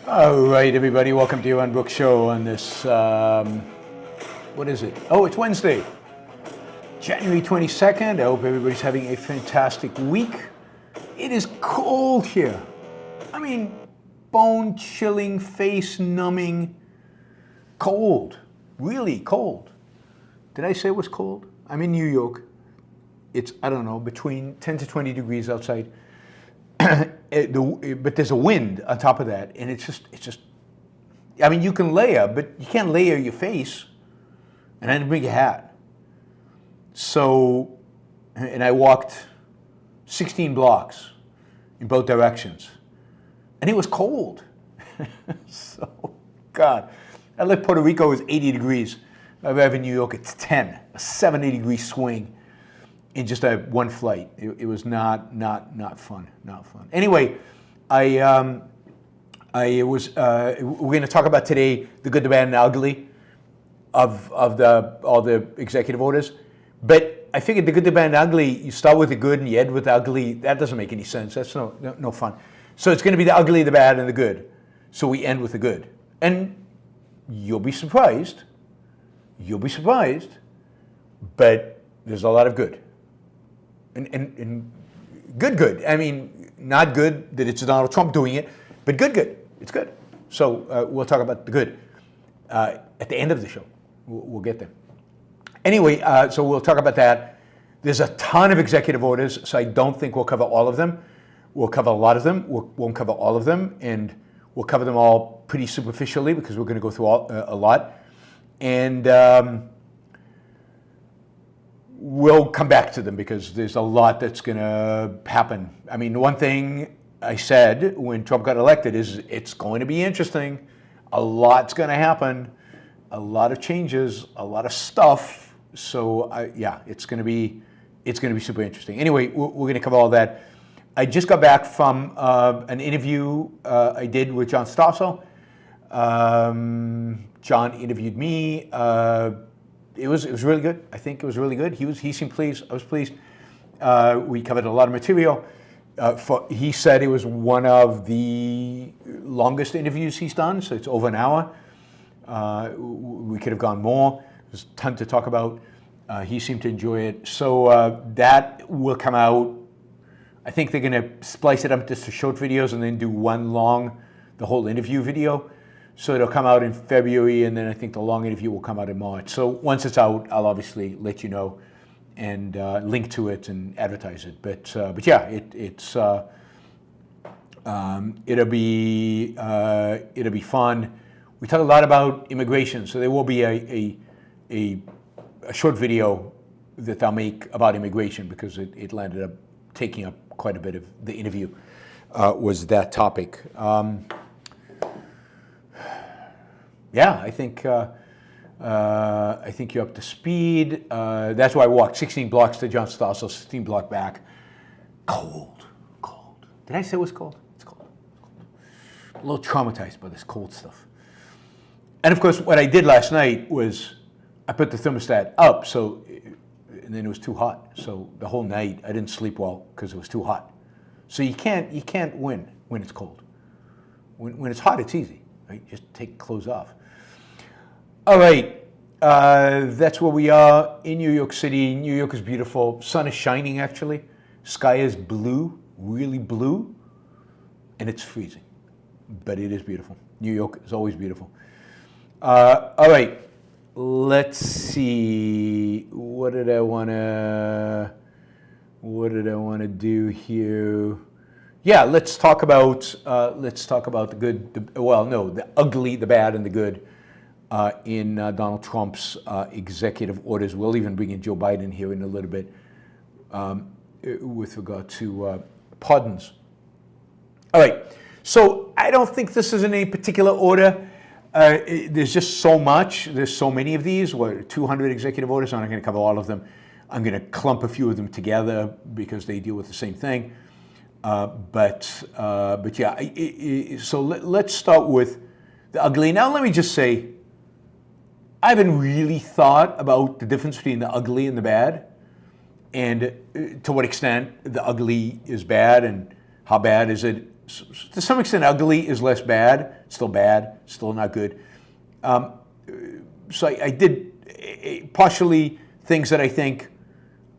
All right, everybody, welcome to Yaron Brook show on this, what is it? Oh, it's Wednesday, January 22nd. I hope everybody's having a fantastic week. It is cold here. I mean, bone-chilling, face-numbing, cold, really cold. Did I say it was cold? I'm in New York. It's, I don't know, between 10 to 20 degrees outside. But there's a wind on top of that, and it's just, I mean, you can layer, but you can't layer your face, and I didn't bring a hat. So, and I walked 16 blocks in both directions, and it was cold. So, God, I left Puerto Rico, it was 80 degrees. I arrived in New York, it's 10, a 70-degree swing. In just one flight. It was not fun, not fun. Anyway, we're going to talk about today the good, the bad, and the ugly of all the executive orders. But I figured the good, the bad, and the ugly, you start with the good and you end with the ugly. That doesn't make any sense. That's no fun. So it's going to be the ugly, the bad, and the good. So we end with the good. And you'll be surprised. But there's a lot of good. And good. I mean, not good that it's Donald Trump doing it, but good. It's good. So we'll talk about the good at the end of the show. We'll get there. Anyway, so we'll talk about that. There's a ton of executive orders, so I don't think we'll cover all of them. We'll cover a lot of them. We won't cover all of them, and we'll cover them all pretty superficially because we're going to go through a lot. And we'll come back to them because there's a lot that's going to happen. I mean, one thing I said when Trump got elected is it's going to be interesting. A lot's going to happen. A lot of changes. A lot of stuff. So yeah, it's going to be super interesting. Anyway, we're going to cover all that. I just got back from an interview I did with John Stossel. John interviewed me. It was really good. I think it was really good. He seemed pleased. I was pleased. We covered a lot of material. He said it was one of the longest interviews he's done, so it's over an hour. We could have gone more. There's a ton to talk about. He seemed to enjoy it. So that will come out. I think they're going to splice it up into short videos and then do the whole interview video. So it'll come out in February, and then I think the long interview will come out in March. So once it's out, I'll obviously let you know and link to it and advertise it. But yeah, it'll be fun. We talk a lot about immigration, so there will be a short video that I'll make about immigration because it landed up taking up quite a bit of the interview. Was that topic. Yeah, I think you're up to speed. That's why I walked 16 blocks to John Stossel, 16 block back. Cold. Did I say it was cold? It's cold. A little traumatized by this cold stuff. And of course, what I did last night was I put the thermostat up, and then it was too hot. So the whole night I didn't sleep well because it was too hot. So you can't win when it's cold. When it's hot, it's easy. Right? Just take clothes off. All right, that's where we are in New York City. New York is beautiful. Sun is shining, actually. Sky is blue, really blue, and it's freezing, but it is beautiful. New York is always beautiful. All right, let's see. What did I want to do here? Yeah, let's talk about the good, the ugly, the bad, and the good in Donald Trump's executive orders. We'll even bring in Joe Biden here in a little bit with regard to pardons. All right, so I don't think this is in any particular order. There's just so much. There's so many of these. 200 executive orders. I'm not going to cover all of them. I'm going to clump a few of them together because they deal with the same thing. But yeah, so let's start with the ugly. Now let me just say, I haven't really thought about the difference between the ugly and the bad, and to what extent the ugly is bad and how bad is it to some extent, ugly is less bad. Bad, still not good. So I did partially things that I think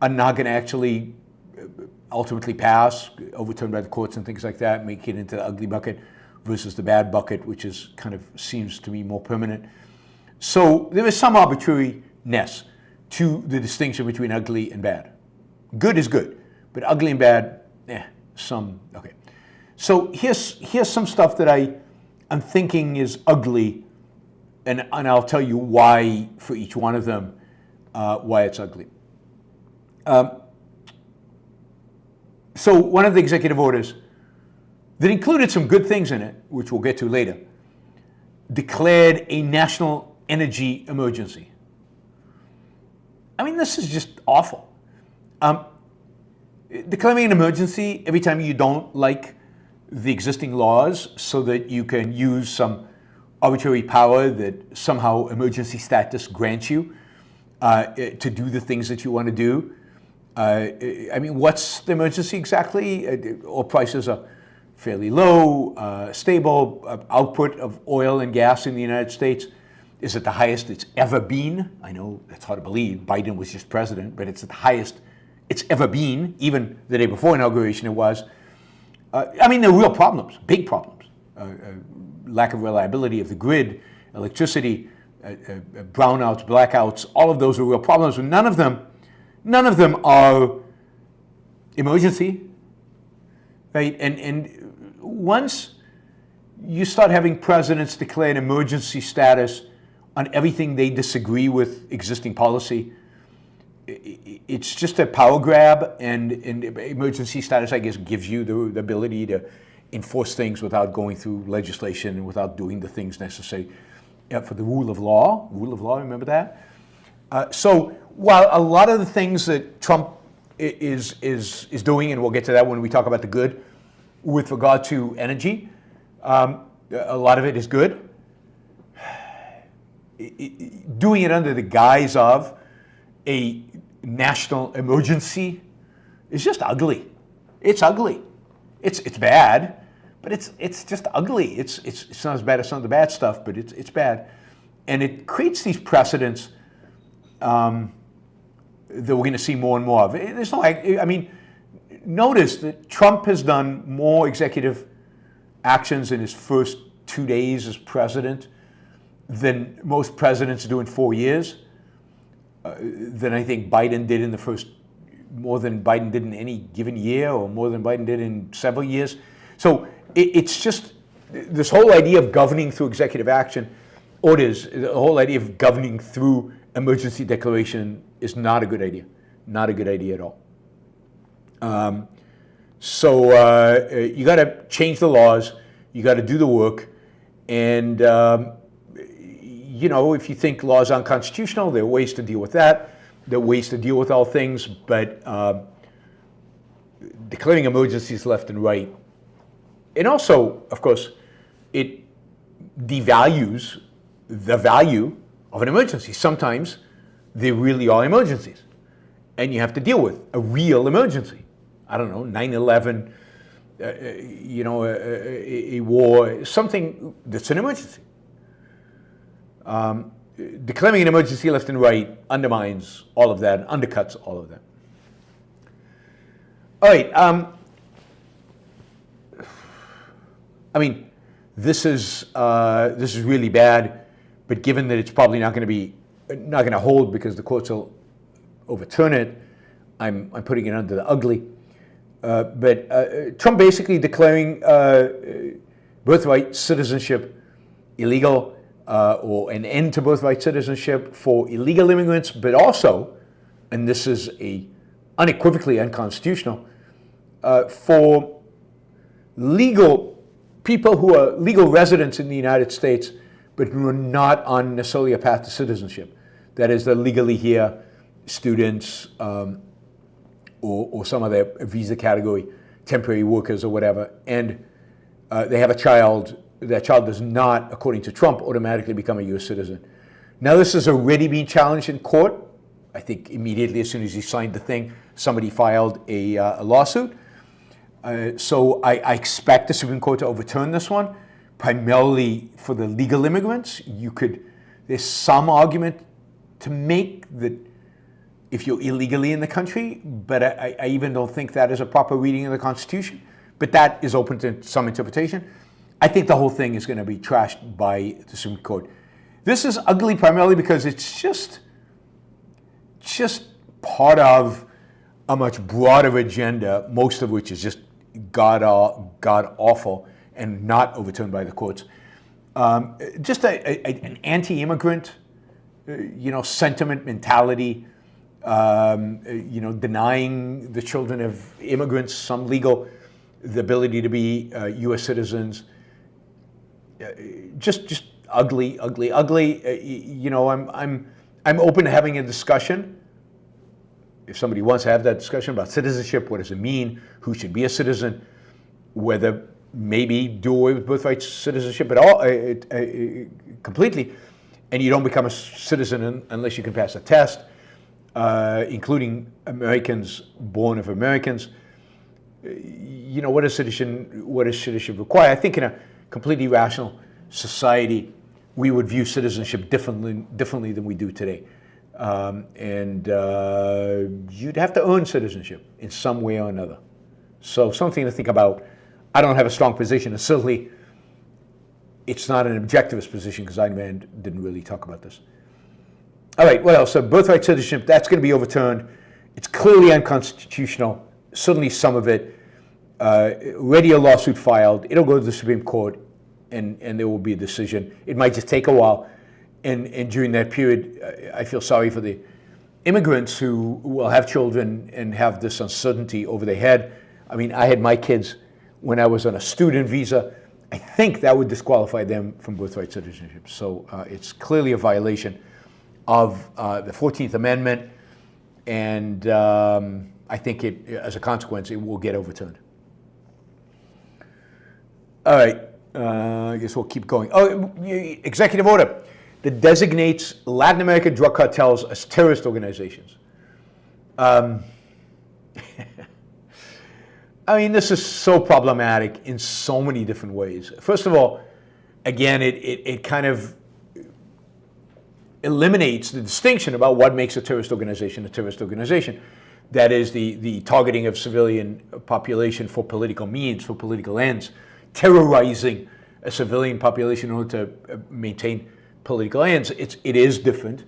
are not going to actually ultimately pass, overturned by the courts and things like that, make it into the ugly bucket versus the bad bucket, which is kind of seems to me more permanent. So there is some arbitrariness to the distinction between ugly and bad. Good is good, but ugly and bad, okay. So here's some stuff that I'm thinking is ugly, and I'll tell you why for each one of them, why it's ugly. So one of the executive orders that included some good things in it, which we'll get to later, declared a national energy emergency. I mean, this is just awful. Declaring an emergency every time you don't like the existing laws so that you can use some arbitrary power that somehow emergency status grants you to do the things that you want to do. I mean, what's the emergency exactly? Oil prices are fairly low, stable. Output of oil and gas in the United States is at the highest it's ever been. I know that's hard to believe. Biden was just president, but it's at the highest it's ever been. Even the day before inauguration, it was. I mean, there are real problems, big problems. Lack of reliability of the grid, electricity, brownouts, blackouts, all of those are real problems. But none of them are emergency, right? And once you start having presidents declare an emergency status on everything they disagree with existing policy, it's just a power grab, and emergency status, I guess, gives you the ability to enforce things without going through legislation and without doing the things necessary for the rule of law. Rule of law, remember that? So while a lot of the things that Trump is doing, and we'll get to that when we talk about the good, with regard to energy, a lot of it is good. Doing it under the guise of a national emergency is just ugly. It's ugly. It's bad, but it's just ugly. It's not as bad as some of the bad stuff, but it's bad, and it creates these precedents that we're going to see more and more of. There's no, I mean, notice that Trump has done more executive actions in his first 2 days as president than most presidents do in 4 years. Than I think Biden did in the first, more than Biden did in any given year, or more than Biden did in several years. So it's just this whole idea of governing through executive action orders, the whole idea of governing through emergency declaration is not a good idea. Not a good idea at all. So you got to change the laws, you got to do the work, and you know, if you think laws are unconstitutional, there are ways to deal with that. There are ways to deal with all things, but declaring emergencies left and right. And also, of course, it devalues the value of an emergency. Sometimes there really are emergencies, and you have to deal with a real emergency. I don't know, 9/11, you know, a war, something that's an emergency. Declaring an emergency left and right undermines all of that, undercuts all of that. All right. I mean, this is really bad, but given that it's probably not going to hold because the courts will overturn it, I'm putting it under the ugly. But Trump basically declaring birthright citizenship illegal. Or an end to birthright citizenship for illegal immigrants, but also, and this is unequivocally unconstitutional, for legal people who are legal residents in the United States, but who are not on necessarily a path to citizenship. That is, they're legally here, students, or some other visa category, temporary workers or whatever, and they have a child. That child does not, according to Trump, automatically become a U.S. citizen. Now, this has already been challenged in court. I think immediately as soon as he signed the thing, somebody filed a lawsuit. So I expect the Supreme Court to overturn this one, primarily for the legal immigrants. There's some argument to make that if you're illegally in the country, but I even don't think that is a proper reading of the Constitution. But that is open to some interpretation. I think the whole thing is going to be trashed by the Supreme Court. This is ugly primarily because it's just part of a much broader agenda, most of which is just god awful and not overturned by the courts. Just an anti-immigrant, sentiment, mentality. Denying the children of immigrants some the ability to be U.S. citizens. Just ugly. I'm open to having a discussion. If somebody wants to have that discussion about citizenship, what does it mean? Who should be a citizen? Whether maybe do away with birthright citizenship at all, completely, and you don't become a citizen unless you can pass a test, including Americans born of Americans. What does citizenship require? I think in a completely rational society, we would view citizenship differently than we do today. You'd have to earn citizenship in some way or another. So something to think about. I don't have a strong position, and certainly it's not an objectivist position because Ayn Rand didn't really talk about this. All right, what else? So birthright citizenship, that's going to be overturned. It's clearly unconstitutional, certainly some of it. Already a lawsuit filed. It'll go to the Supreme Court, and there will be a decision. It might just take a while. And during that period, I feel sorry for the immigrants who will have children and have this uncertainty over their head. I mean, I had my kids when I was on a student visa. I think that would disqualify them from birthright citizenship. So it's clearly a violation of the 14th Amendment, and I think as a consequence, it will get overturned. All right, I guess we'll keep going. Oh, executive order that designates Latin American drug cartels as terrorist organizations. I mean, this is so problematic in so many different ways. First of all, again, it kind of eliminates the distinction about what makes a terrorist organization a terrorist organization. That is the targeting of civilian population for political means, for political ends, terrorizing a civilian population in order to maintain political ends. It is different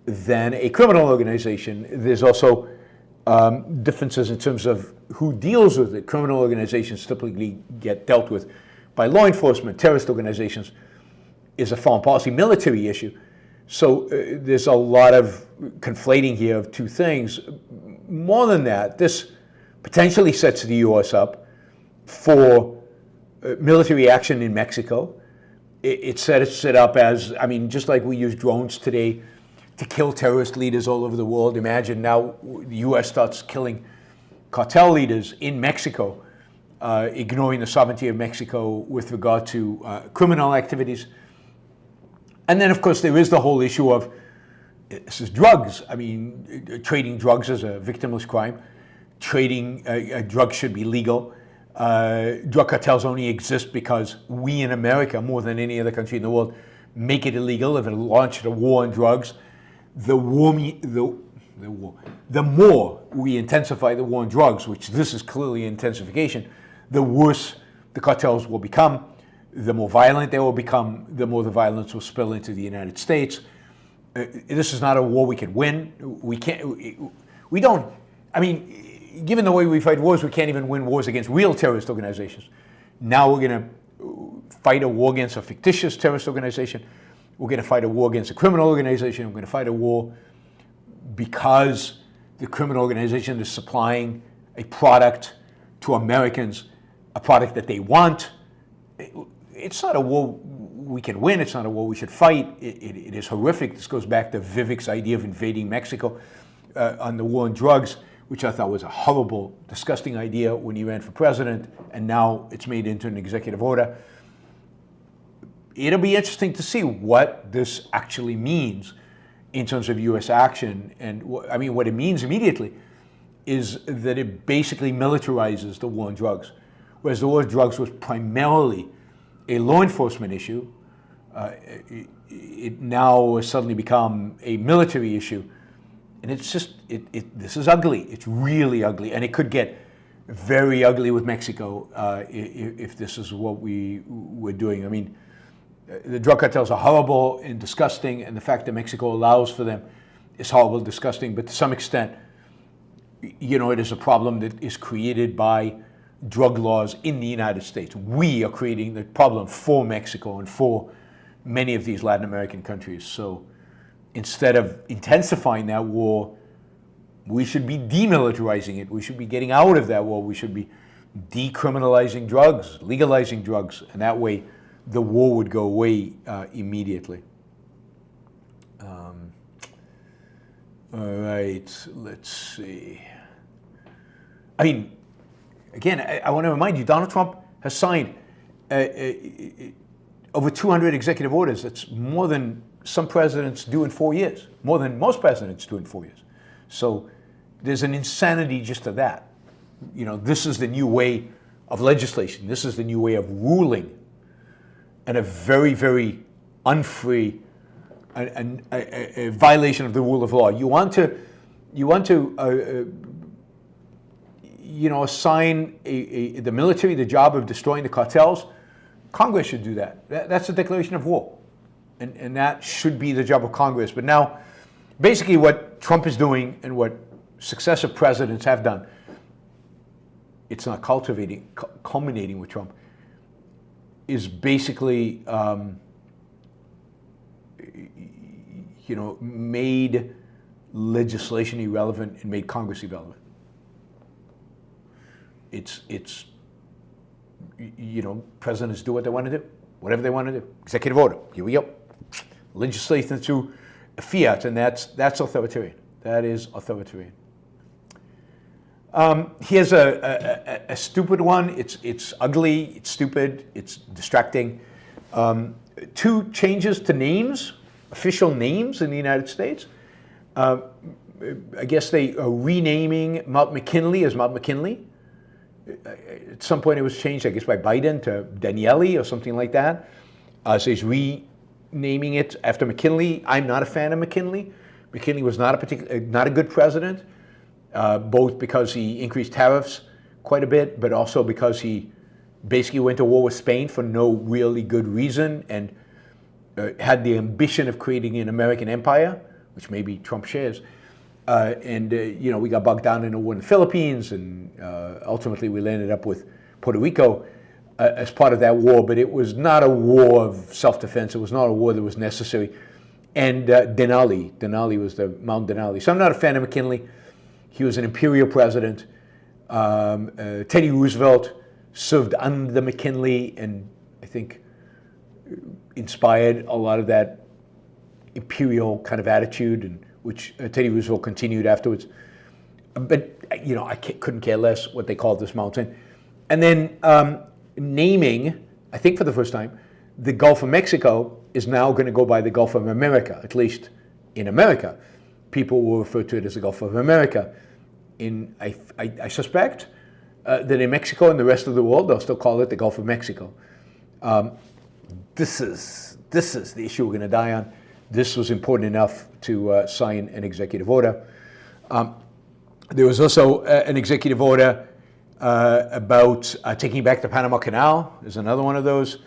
than a criminal organization. There's also differences in terms of who deals with it. Criminal organizations typically get dealt with by law enforcement. Terrorist organizations is a foreign policy military issue. So there's a lot of conflating here of two things. More than that, this potentially sets the U.S. up for military action in Mexico. It's set up as, I mean, just like we use drones today to kill terrorist leaders all over the world. Imagine now the U.S. starts killing cartel leaders in Mexico, ignoring the sovereignty of Mexico with regard to criminal activities. And then, of course, there is the whole issue of, this is drugs. I mean, trading drugs is a victimless crime. Trading drugs should be legal. Drug cartels only exist because we in America, more than any other country in the world, make it illegal. If it launched a war on drugs, the more we intensify the war on drugs, which this is clearly intensification, the worse the cartels will become, the more violent they will become, the more the violence will spill into the United States. This is not a war we can win. We don't, I mean, given the way we fight wars, we can't even win wars against real terrorist organizations. Now we're going to fight a war against a fictitious terrorist organization. We're going to fight a war against a criminal organization. We're going to fight a war because the criminal organization is supplying a product to Americans, a product that they want. It's not a war we can win. It's not a war we should fight. It is horrific. This goes back to Vivek's idea of invading Mexico on the war on drugs, which I thought was a horrible, disgusting idea when he ran for president, and now it's made into an executive order. It'll be interesting to see what this actually means in terms of U.S. action, and I mean what it means immediately. is that it basically militarizes the war on drugs. Whereas the war on drugs was primarily a law enforcement issue, it now has suddenly become a military issue. And it's just, this is ugly. It's really ugly. And it could get very ugly with Mexico if this is what we're doing. I mean, the drug cartels are horrible and disgusting, and the fact that Mexico allows for them is horrible and disgusting. But to some extent, you know, it is a problem that is created by drug laws in the United States. We are creating the problem for Mexico and for many of these Latin American countries. So instead of intensifying that war, we should be demilitarizing it. We should be getting out of that war. We should be decriminalizing drugs, legalizing drugs, and that way the war would go away immediately. All right, let's see. I mean, again, I want to remind you, Donald Trump has signed over 200 executive orders. That's more than some presidents do in 4 years, more than most presidents do in 4 years. So there's an insanity just to that. You know, this is the new way of legislation. This is the new way of ruling, and a very, very unfree, a violation of the rule of law. You want to assign the military the job of destroying the cartels. Congress should do that. That's a declaration of war. And that should be the job of Congress. But now, basically what Trump is doing and what successive presidents have done, it's not culminating with Trump, is basically, made legislation irrelevant and made Congress irrelevant. It's presidents do what they want to do, whatever they want to do. Executive order, here we go. Legislation through fiat, and that's authoritarian. That is authoritarian. Here's a stupid one. It's ugly, it's stupid, it's distracting. 2 changes to names, official names in the United States. I guess they are renaming Mount McKinley as Mount McKinley. At some point it was changed, I guess, by Biden to Daniele or something like that. So he's renaming it after McKinley. I'm not a fan of McKinley. McKinley was not a good president, both because he increased tariffs quite a bit, but also because he basically went to war with Spain for no really good reason and had the ambition of creating an American empire, which maybe Trump shares. We got bogged down in a war in the Philippines, and ultimately we landed up with Puerto Rico as part of that war, but it was not a war of self-defense. It was not a war that was necessary. And Denali was the Mount Denali. So I'm not a fan of McKinley. He was an imperial president. Teddy Roosevelt served under McKinley and I think inspired a lot of that imperial kind of attitude, and which Teddy Roosevelt continued afterwards. But, I couldn't care less what they called this mountain. And then naming, I think for the first time, the Gulf of Mexico is now going to go by the Gulf of America, at least in America. People will refer to it as the Gulf of America. I suspect that in Mexico and the rest of the world, they'll still call it the Gulf of Mexico. This is the issue we're going to die on. This was important enough to sign an executive order. There was also an executive order about taking back the Panama Canal. There's another one of those.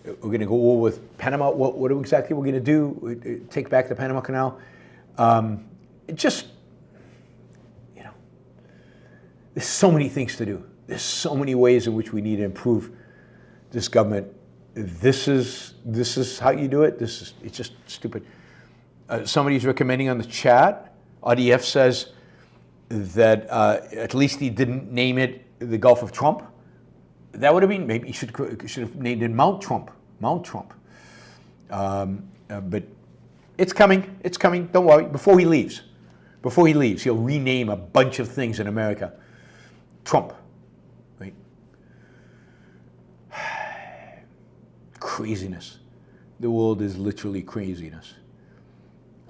We're going to go with Panama. What exactly we're going to do? Take back the Panama Canal. There's so many things to do. There's so many ways in which we need to improve this government. This is how you do it. It's just stupid. Somebody's recommending on the chat. RDF says that at least he didn't name it the Gulf of Trump. That would have been, maybe he should have named it Mount Trump. Mount Trump. But it's coming. It's coming. Don't worry. Before he leaves, he'll rename a bunch of things in America Trump. Right? Craziness. The world is literally craziness.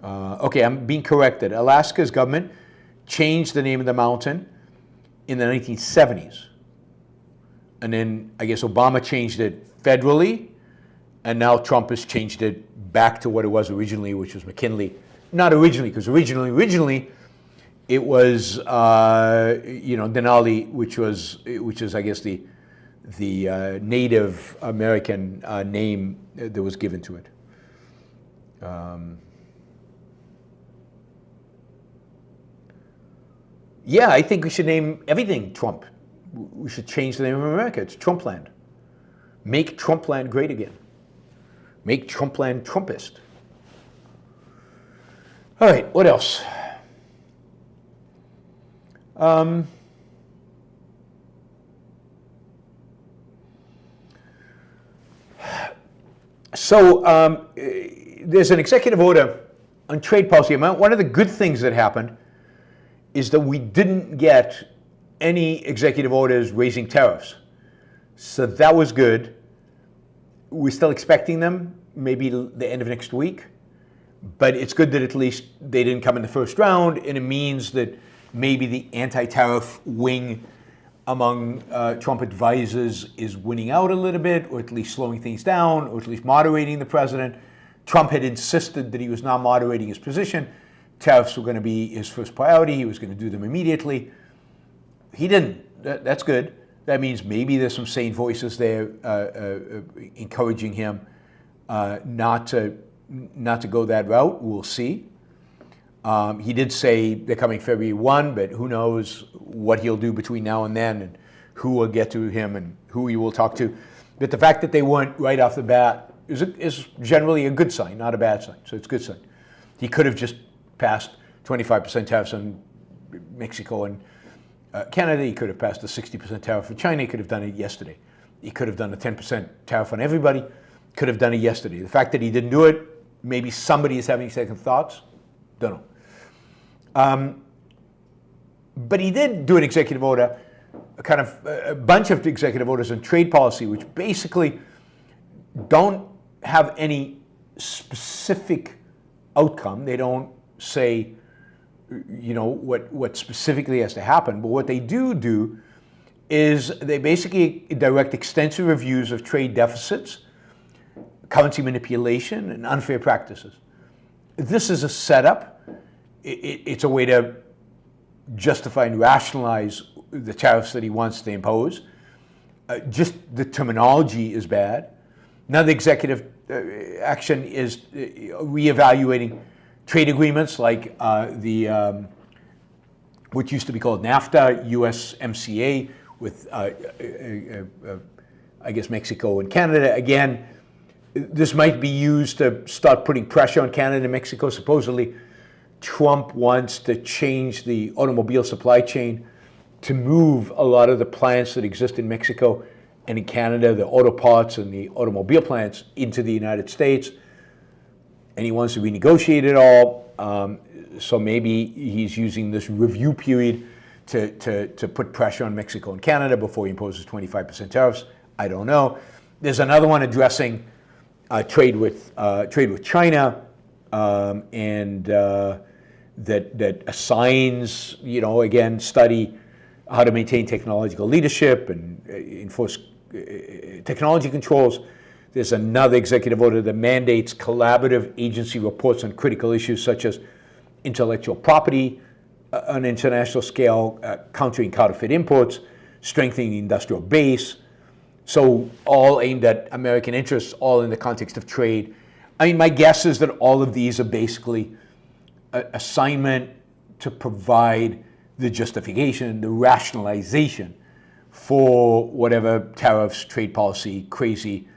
Okay, I'm being corrected. Alaska's government changed the name of the mountain in the 1970s. And then I guess Obama changed it federally, and now Trump has changed it back to what it was originally, which was McKinley. Not originally, because originally it was Denali, which is I guess the Native American name that was given to it. Yeah, I think we should name everything Trump. We should change the name of America. It's Trumpland. Make Trumpland great again. Make Trumpland Trumpist. All right, what else? There's an executive order on trade policy. One of the good things that happened is that we didn't get any executive orders raising tariffs. So that was good. We're still expecting them, maybe the end of next week. But it's good that at least they didn't come in the first round, and it means that maybe the anti-tariff wing among Trump advisors is winning out a little bit, or at least slowing things down, or at least moderating the president. Trump had insisted that he was not moderating his position. Tariffs were going to be his first priority. He was going to do them immediately. He didn't. That's good. That means maybe there's some sane voices there encouraging him not to go that route. We'll see. He did say they're coming February 1, but who knows what he'll do between now and then, and who will get to him and who he will talk to. But the fact that they weren't right off the bat is generally a good sign, not a bad sign. So it's a good sign. He could have just passed 25% tariffs on Mexico and Canada. He could have passed a 60% tariff for China. He could have done it yesterday. He could have done a 10% tariff on everybody. Could have done it yesterday. The fact that he didn't do it, maybe somebody is having second thoughts. Don't know. But he did do an executive order, a bunch of executive orders on trade policy, which basically don't have any specific outcome. They don't say, what specifically has to happen. But what they do is they basically direct extensive reviews of trade deficits, currency manipulation, and unfair practices. This is a setup. It's a way to justify and rationalize the tariffs that he wants to impose. Just the terminology is bad. Now the executive action is reevaluating trade agreements like what used to be called NAFTA, USMCA, with I guess Mexico and Canada. Again, this might be used to start putting pressure on Canada and Mexico. Supposedly, Trump wants to change the automobile supply chain to move a lot of the plants that exist in Mexico and in Canada, the auto parts and the automobile plants, into the United States. And he wants to renegotiate it all. So maybe he's using this review period to put pressure on Mexico and Canada before he imposes 25% tariffs. I don't know. There's another one addressing trade with China, and that assigns, again, study how to maintain technological leadership and enforce technology controls. There's another executive order that mandates collaborative agency reports on critical issues such as intellectual property on an international scale, countering counterfeit imports, strengthening the industrial base. So all aimed at American interests, all in the context of trade. I mean, my guess is that all of these are basically an assignment to provide the justification, the rationalization for whatever tariffs, trade policy, crazy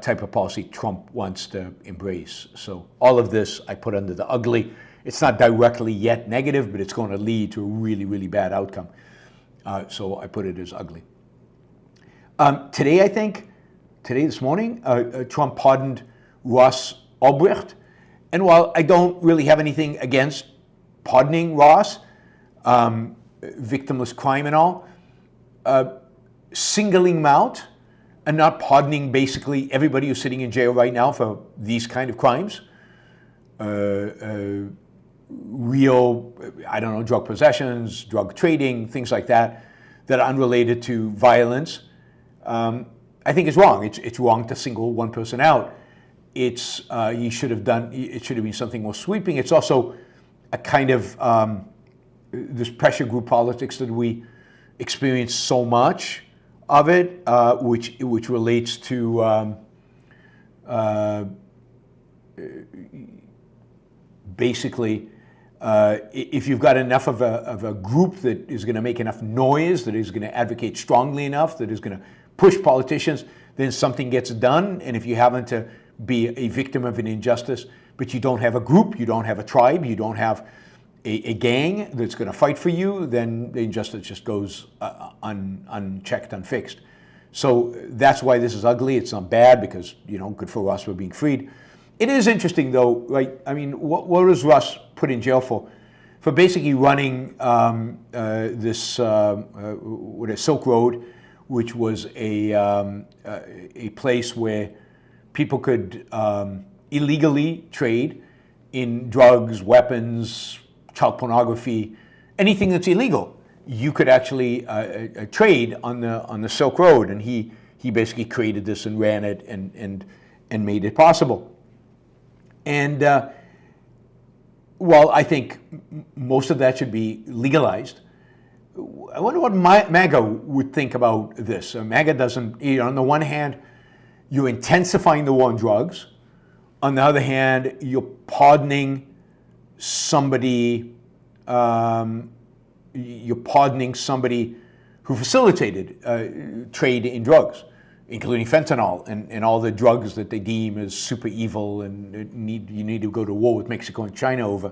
type of policy Trump wants to embrace. So all of this I put under the ugly. It's not directly yet negative, but it's going to lead to a really, really bad outcome. So I put it as ugly. This morning, Trump pardoned Ross Ulbricht. And while I don't really have anything against pardoning Ross, victimless crime and all, singling him out and not pardoning basically everybody who's sitting in jail right now for these kind of crimes, real, drug possessions, drug trading, things like that, that are unrelated to violence, I think is wrong. It's wrong to single one person out. It should have been something more sweeping. It's also a kind of this pressure group politics that we experience so much of it, which relates to basically, if you've got enough of a group that is going to make enough noise, that is going to advocate strongly enough, that is going to push politicians, then something gets done. And if you happen to be a victim of an injustice, but you don't have a group, you don't have a tribe, you don't have a gang that's going to fight for you, then the injustice just goes unchecked, unfixed. So that's why this is ugly. It's not bad because, good for us, we're being freed. It is interesting though, right? I mean, what was Russ put in jail for? For basically running this Silk Road, which was a place where people could illegally trade in drugs, weapons, child pornography, anything that's illegal. You could actually trade on the Silk Road, and he basically created this and ran it and made it possible. And while I think most of that should be legalized, I wonder what MAGA would think about this. MAGA doesn't, on the one hand, you're intensifying the war on drugs. On the other hand, you're pardoning somebody who facilitated trade in drugs, including fentanyl and all the drugs that they deem as super evil and you need to go to war with Mexico and China over.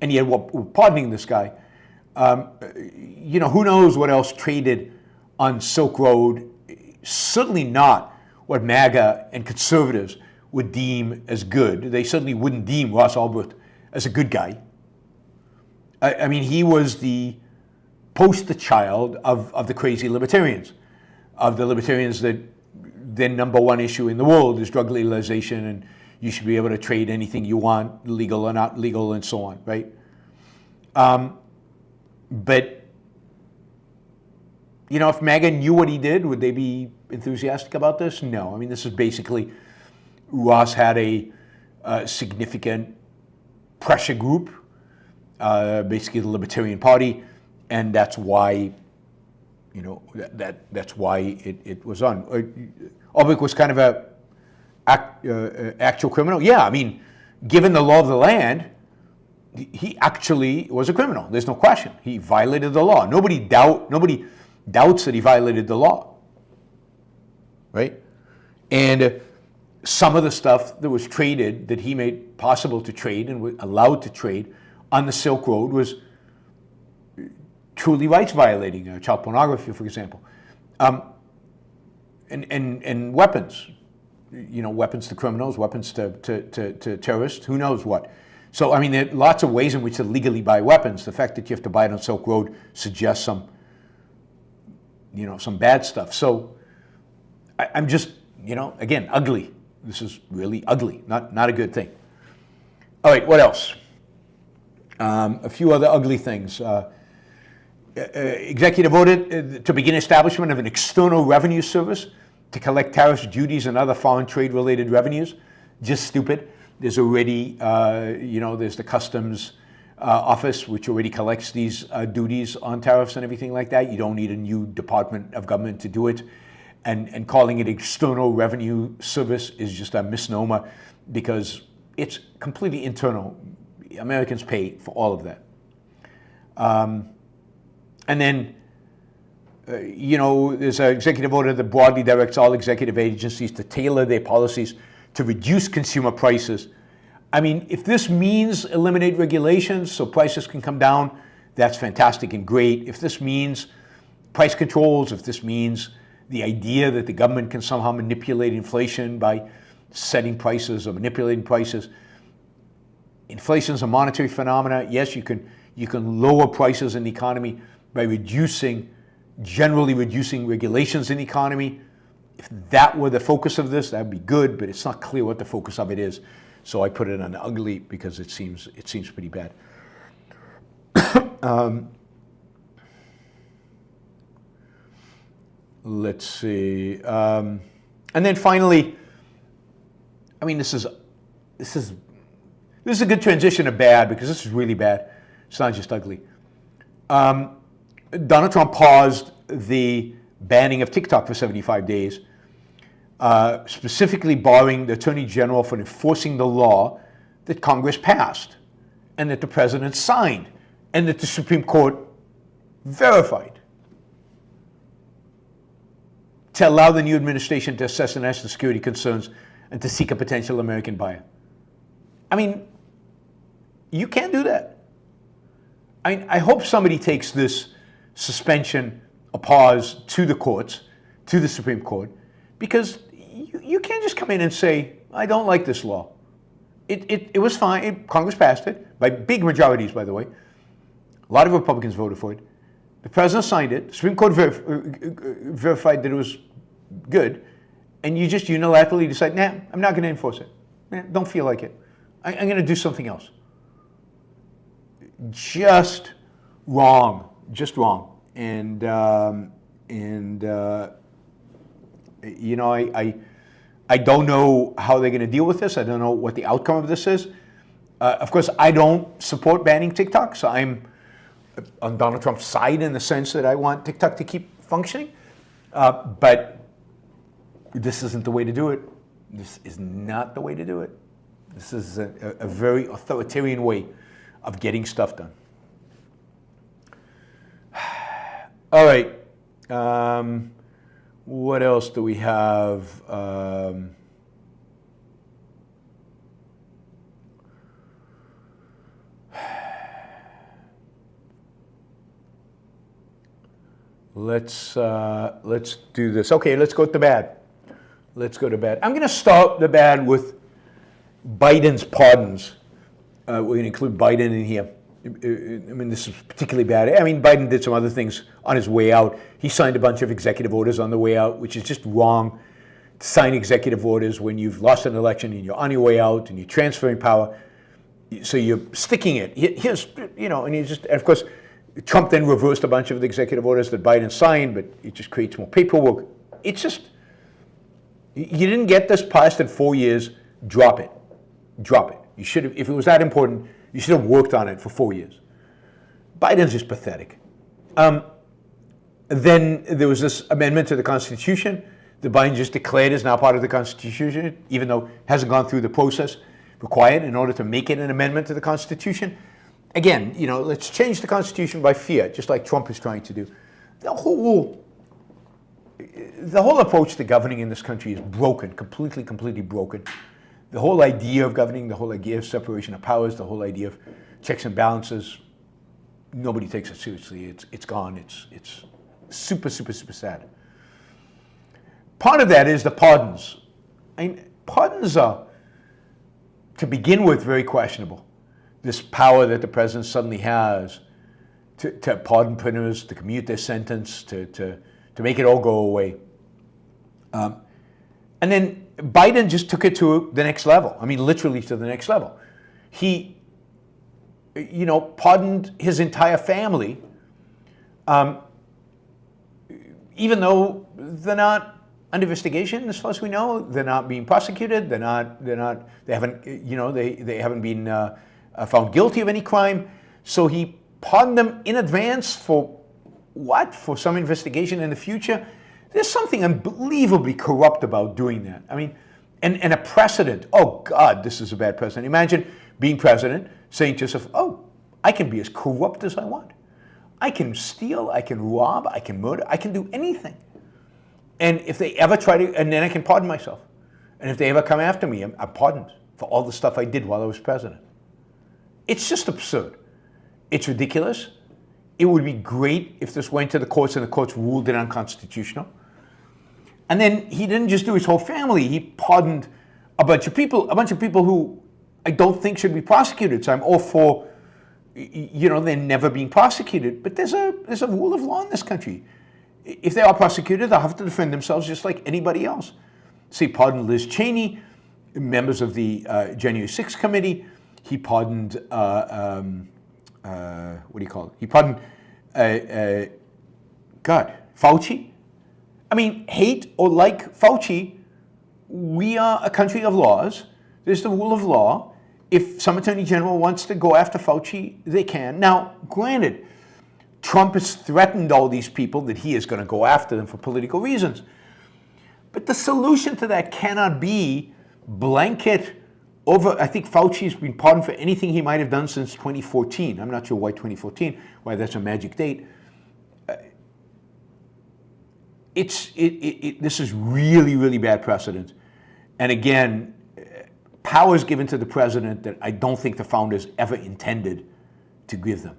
And yet we're pardoning this guy. Who knows what else traded on Silk Road? Certainly not what MAGA and conservatives would deem as good. They certainly wouldn't deem Ross Ulbricht as a good guy. I mean, he was the poster child of the crazy libertarians, of the libertarians that their number one issue in the world is drug legalization, and you should be able to trade anything you want, legal or not legal, and so on, right? But, if MAGA knew what he did, would they be enthusiastic about this? No. I mean, this is basically, Ross had a significant pressure group, basically the Libertarian Party, and that's why, that's why it was on. Ulbricht was kind of a actual criminal. Yeah, I mean, given the law of the land, he actually was a criminal. There's no question. He violated the law. Nobody doubts that he violated the law, right? And some of the stuff that was traded, that he made possible to trade and was allowed to trade on the Silk Road, was truly rights violating, child pornography, for example, and weapons. Weapons to criminals, weapons to terrorists, who knows what. So, I mean, there are lots of ways in which to legally buy weapons. The fact that you have to buy it on Silk Road suggests some bad stuff. So, I'm just, again, ugly. This is really ugly, not a good thing. All right, what else? A few other ugly things. Executive order to begin establishment of an external revenue service to collect tariffs, duties, and other foreign trade-related revenues. Just stupid. There's already, there's the customs office, which already collects these duties on tariffs and everything like that. You don't need a new department of government to do it. And calling it external revenue service is just a misnomer because it's completely internal. Americans pay for all of that. And then, there's an executive order that broadly directs all executive agencies to tailor their policies to reduce consumer prices. I mean, if this means eliminate regulations so prices can come down, that's fantastic and great. If this means price controls, if this means the idea that the government can somehow manipulate inflation by setting prices or manipulating prices, inflation is a monetary phenomena. Yes, you can lower prices in the economy by generally reducing regulations in the economy. If that were the focus of this, that'd be good, but it's not clear what the focus of it is. So I put it on ugly because it seems pretty bad. let's see. And then finally, I mean, this is a good transition to bad, because this is really bad. It's not just ugly. Donald Trump paused the banning of TikTok for 75 days, specifically barring the Attorney General from enforcing the law that Congress passed and that the President signed and that the Supreme Court verified, to allow the new administration to assess the national security concerns and to seek a potential American buyer. I mean, you can't do that. I hope somebody takes this suspension, a pause, to the courts, to the Supreme Court, because you can't just come in and say, I don't like this law. It was fine. Congress passed it by big majorities, by the way. A lot of Republicans voted for it. The President signed it. The Supreme Court verified that it was good. And you just unilaterally decide, nah, I'm not going to enforce it. Nah, don't feel like it. I'm going to do something else. Just wrong. Just wrong. And you know, I don't know how they're going to deal with this. I don't know what the outcome of this is. Of course, I don't support banning TikTok, so I'm on Donald Trump's side in the sense that I want TikTok to keep functioning. But this isn't the way to do it. This is not the way to do it. This is a very authoritarian way of getting stuff done. All right. What else do we have? Let's do this. Okay, let's go to bad. Let's go to bad. I'm going to start the bad with Biden's pardons. We're going to include Biden in here. I mean, this is particularly bad. I mean, Biden did some other things on his way out. He signed a bunch of executive orders on the way out, which is just wrong to sign executive orders when you've lost an election and you're on your way out and you're transferring power. So you're sticking it. Here's, you know, and you just, and of course, Trump then reversed a bunch of the executive orders that Biden signed, but it just creates more paperwork. It's just, you didn't get this passed in 4 years, drop it. Drop it. You should have, if it was that important, you should have worked on it for 4 years. Biden's just pathetic. Then there was this amendment to the Constitution that Biden just declared is now part of the Constitution, even though it hasn't gone through the process required in order to make it an amendment to the Constitution. Again, you know, let's change the Constitution by fear, just like Trump is trying to do. The whole approach to governing in this country is broken, completely broken. The whole idea of governing, the whole idea of separation of powers, the whole idea of checks and balances, nobody takes it seriously. It's gone. It's super sad. Part of that is the pardons. I mean, pardons are, to begin with, very questionable. This power that the president suddenly has to pardon prisoners, to commute their sentence, to make it all go away. And then Biden just took it to the next level. I mean, literally to the next level. He, you know, pardoned his entire family, even though they're not under investigation, as far as we know. They're not being prosecuted. They haven't, you know, they haven't been found guilty of any crime. So he pardoned them in advance for what? For some investigation in the future? There's something unbelievably corrupt about doing that. I mean, and a precedent. Oh, God, this is a bad precedent. Imagine being president, saying to yourself, oh, I can be as corrupt as I want. I can steal, I can rob, I can murder, I can do anything. And if they ever try to, and then I can pardon myself. And if they ever come after me, I'm pardoned for all the stuff I did while I was president. It's just absurd. It's ridiculous. It would be great if this went to the courts and the courts ruled it unconstitutional. And then he didn't just do his whole family. He pardoned a bunch of people who I don't think should be prosecuted. So I'm all for, you know, they're never being prosecuted. But there's a rule of law in this country. If they are prosecuted, they'll have to defend themselves just like anybody else. So he pardoned Liz Cheney, members of the January 6th committee. He pardoned, what do you call it? He pardoned, Fauci. I mean, hate or like Fauci, we are a country of laws. There's the rule of law. If some attorney general wants to go after Fauci, they can. Now, granted, Trump has threatened all these people that he is going to go after them for political reasons. But the solution to that cannot be blanket over. I think Fauci's been pardoned for anything he might have done since 2014. I'm not sure why 2014, why that's a magic date. This is really, really bad precedent. And again, powers given to the president that I don't think the founders ever intended to give them.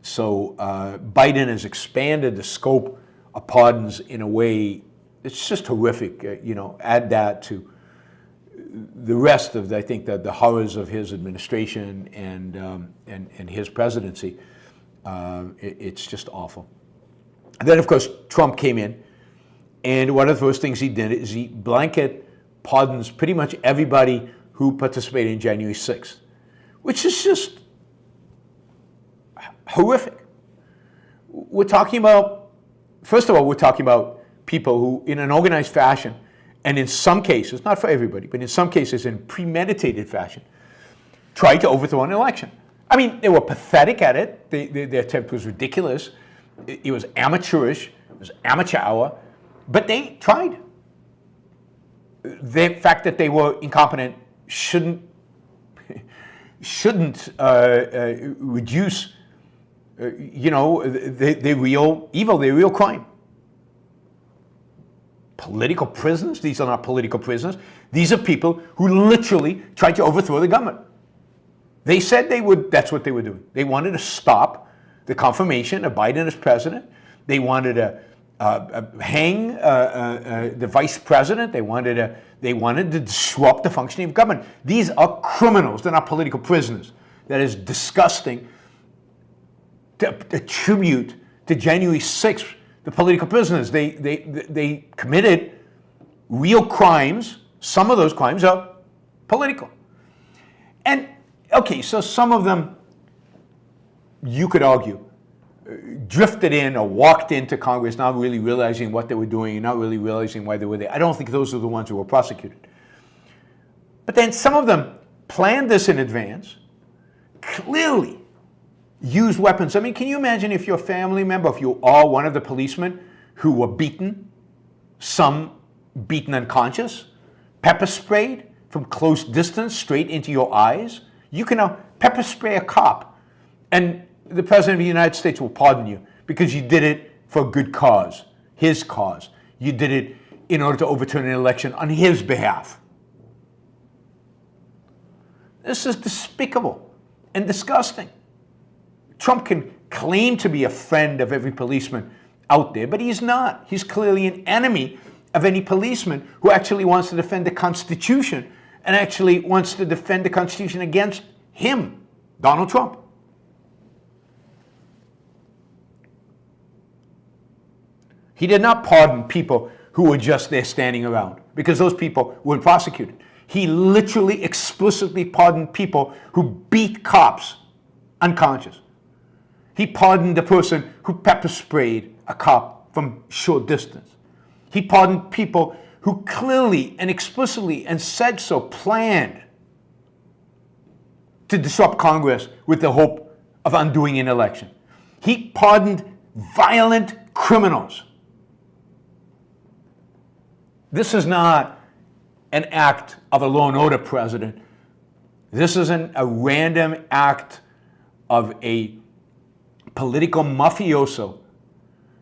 So Biden has expanded the scope of pardons in a way it's just horrific. Add that to the rest of, I think, the horrors of his administration and his presidency. It's just awful. And then, of course, Trump came in, and one of the first things he did is he blanket pardons pretty much everybody who participated in January 6th, which is just horrific. We're talking about, first of all, we're talking about people who, in an organized fashion, and in some cases, not for everybody, but in some cases in premeditated fashion, tried to overthrow an election. I mean, they were pathetic at it. Their attempt was ridiculous. It was amateurish. It was amateur hour. But they tried. The fact that they were incompetent shouldn't reduce, the real evil, the real crime. Political prisoners? These are not political prisoners. These are people who literally tried to overthrow the government. They said they would, that's what they were doing. They wanted to stop the confirmation of Biden as president. They wanted to hang the vice president. They wanted to disrupt the functioning of government. These are criminals. They're not political prisoners. That is disgusting to attribute to January 6th the political prisoners. They committed real crimes. Some of those crimes are political. And, okay, so some of them, you could argue, drifted in or walked into Congress not really realizing what they were doing and not really realizing why they were there. I don't think those are the ones who were prosecuted. But then some of them planned this in advance, clearly used weapons. I mean, can you imagine if your family member, if you are one of the policemen who were beaten, some beaten unconscious, pepper sprayed from close distance straight into your eyes? You can now pepper spray a cop, and the President of the United States will pardon you because you did it for a good cause, his cause. You did it in order to overturn an election on his behalf. This is despicable and disgusting. Trump can claim to be a friend of every policeman out there, but he's not. He's clearly an enemy of any policeman who actually wants to defend the Constitution and actually wants to defend the Constitution against him, Donald Trump. He did not pardon people who were just there standing around because those people weren't prosecuted. He literally explicitly pardoned people who beat cops unconscious. He pardoned the person who pepper sprayed a cop from short distance. He pardoned people who clearly and explicitly and said so planned to disrupt Congress with the hope of undoing an election. He pardoned violent criminals. This is not an act of a law and order president. This isn't a random act of a political mafioso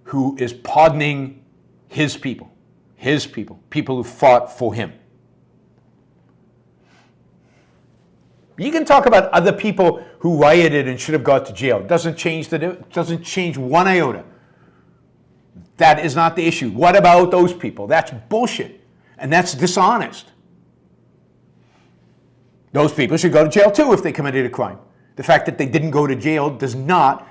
who is pardoning his people, people who fought for him. You can talk about other people who rioted and should have gone to jail. It doesn't change one iota. That is not the issue. What about those people? That's bullshit, and that's dishonest. Those people should go to jail too if they committed a crime. The fact that they didn't go to jail does not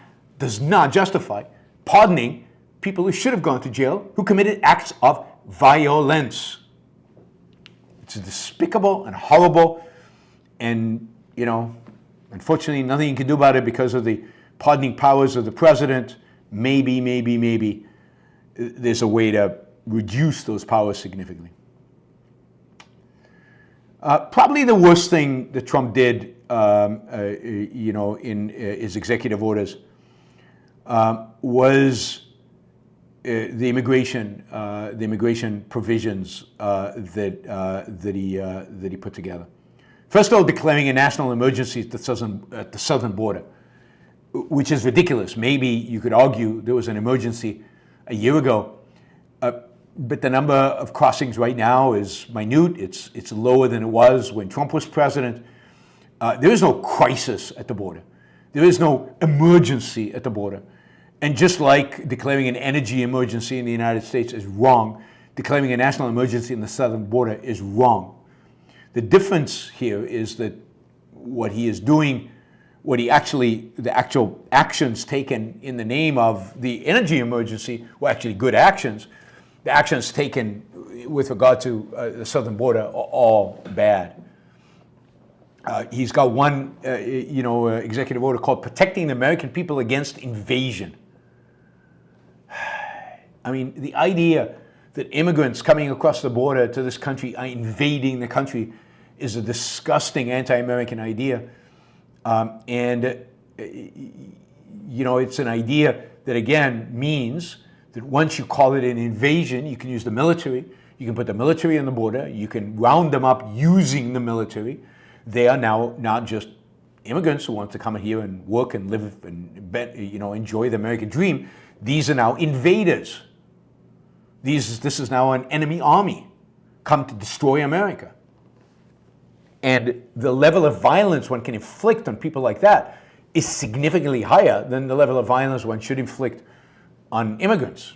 justify pardoning people who should have gone to jail who committed acts of violence. It's despicable and horrible, and unfortunately nothing you can do about it because of the pardoning powers of the president. Maybe there's a way to reduce those powers significantly. Probably the worst thing that Trump did, in his executive orders, was the immigration provisions that he put together. First of all, declaring a national emergency at the southern border, which is ridiculous. Maybe you could argue there was an emergency a year ago, but the number of crossings right now is minute. It's lower than it was when Trump was president. There is no crisis at the border. There is no emergency at the border. And just like declaring an energy emergency in the United States is wrong, declaring a national emergency in the southern border is wrong. The difference here is that what he is doing, the actual actions taken in the name of the energy emergency were actually good actions. The actions taken with regard to the southern border are all bad. He's got one, executive order called Protecting the American People Against Invasion. I mean, the idea that immigrants coming across the border to this country are invading the country is a disgusting anti-American idea. It's an idea that, again, means that once you call it an invasion, you can use the military. You can put the military on the border. You can round them up using the military. They are now not just immigrants who want to come here and work and live and enjoy the American dream. These are now invaders. This is now an enemy army come to destroy America. And the level of violence one can inflict on people like that is significantly higher than the level of violence one should inflict on immigrants.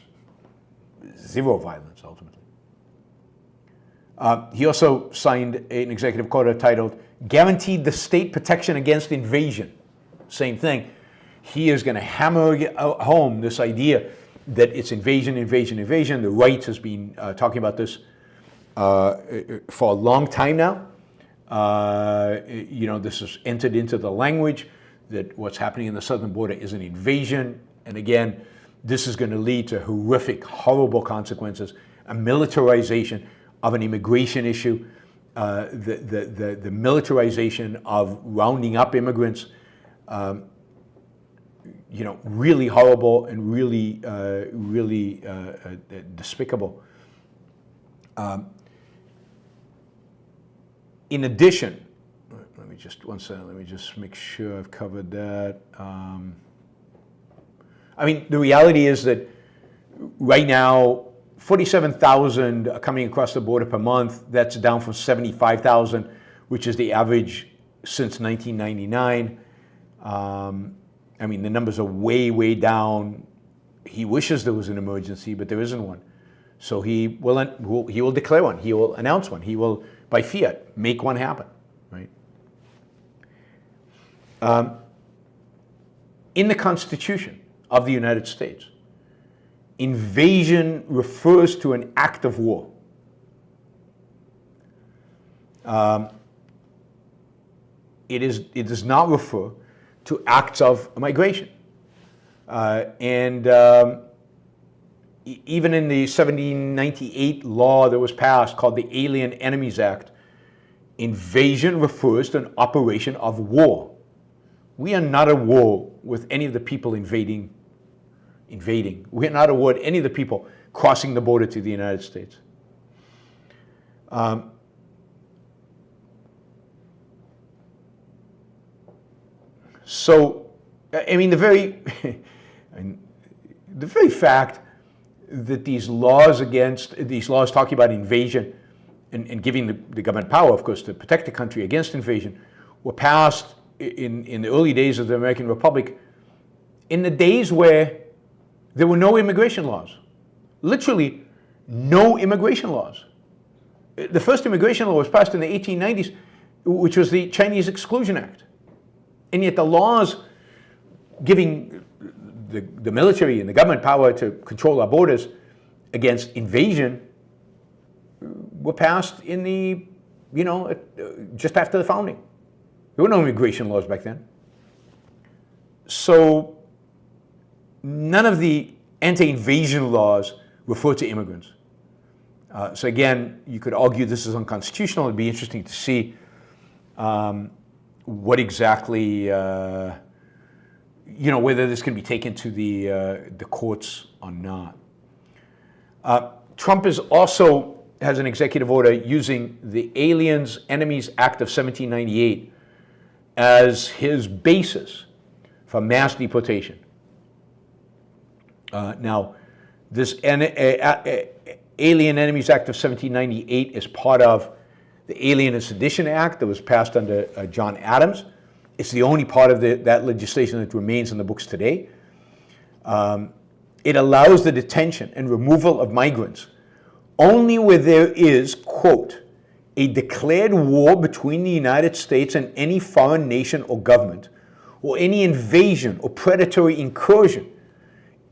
Zero violence, ultimately. He also signed an executive order titled Guaranteed the State Protection Against Invasion. Same thing. He is going to hammer home this idea that it's invasion. The right has been talking about this for a long time now. This has entered into the language that what's happening in the southern border is an invasion. And again, this is going to lead to horrific, horrible consequences, a militarization of an immigration issue, the militarization of rounding up immigrants, really horrible and really despicable. In addition, let me just make sure I've covered that. The reality is that right now, 47,000 are coming across the border per month. That's down from 75,000, which is the average since 1999. The numbers are way, way down. He wishes there was an emergency, but there isn't one. So he will declare one. He will announce one. He will, by fiat, make one happen, right? In the Constitution of the United States, invasion refers to an act of war. It does not refer to acts of migration. Even in the 1798 law that was passed called the Alien Enemies Act, invasion refers to an operation of war. We are not at war with any of the people invading. We are not at war with any of the people crossing the border to the United States. The very fact that these laws talking about invasion and giving the government power, of course, to protect the country against invasion, were passed in the early days of the American Republic, in the days where there were no immigration laws. Literally, no immigration laws. The first immigration law was passed in the 1890s, which was the Chinese Exclusion Act. And yet the laws giving the military and the government power to control our borders against invasion were passed in the, just after the founding. There were no immigration laws back then. So none of the anti-invasion laws refer to immigrants. So again, you could argue this is unconstitutional. It'd be interesting to see what exactly, whether this can be taken to the courts or not. Trump has an executive order using the Aliens Enemies Act of 1798 as his basis for mass deportation. Now, this Alien Enemies Act of 1798 is part of the Alien and Sedition Act that was passed under John Adams. It's the only part of that legislation that remains in the books today. It allows the detention and removal of migrants only where there is, quote, a declared war between the United States and any foreign nation or government, or any invasion or predatory incursion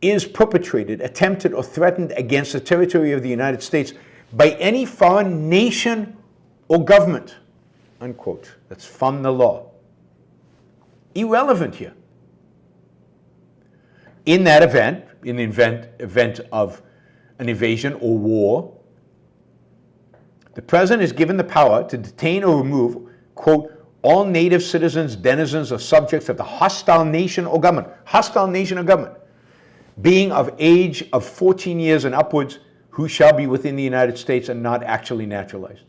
is perpetrated, attempted, or threatened against the territory of the United States by any foreign nation or government, unquote. That's from the law. Irrelevant here. In that event, in the event of an invasion or war, the president is given the power to detain or remove, quote, all native citizens, denizens, or subjects of the hostile nation or government, being of age of 14 years and upwards, who shall be within the United States and not actually naturalized.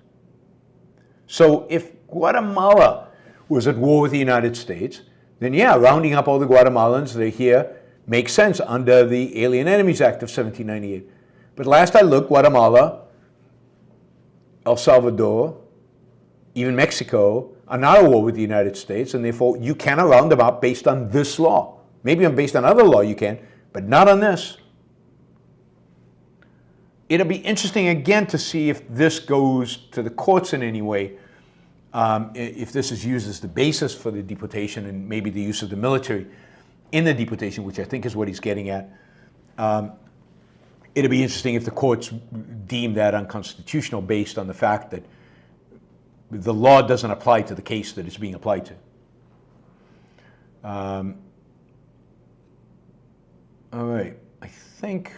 So if Guatemala was at war with the United States, then yeah, rounding up all the Guatemalans that are here makes sense under the Alien Enemies Act of 1798. But last I looked, Guatemala, El Salvador, even Mexico are not at war with the United States, and therefore you cannot round them up based on this law. Maybe based on other law you can, but not on this. It'll be interesting again to see if this goes to the courts in any way, if this is used as the basis for the deportation and maybe the use of the military in the deportation, which I think is what he's getting at. It'll be interesting if the courts deem that unconstitutional based on the fact that the law doesn't apply to the case that it's being applied to. All right, I think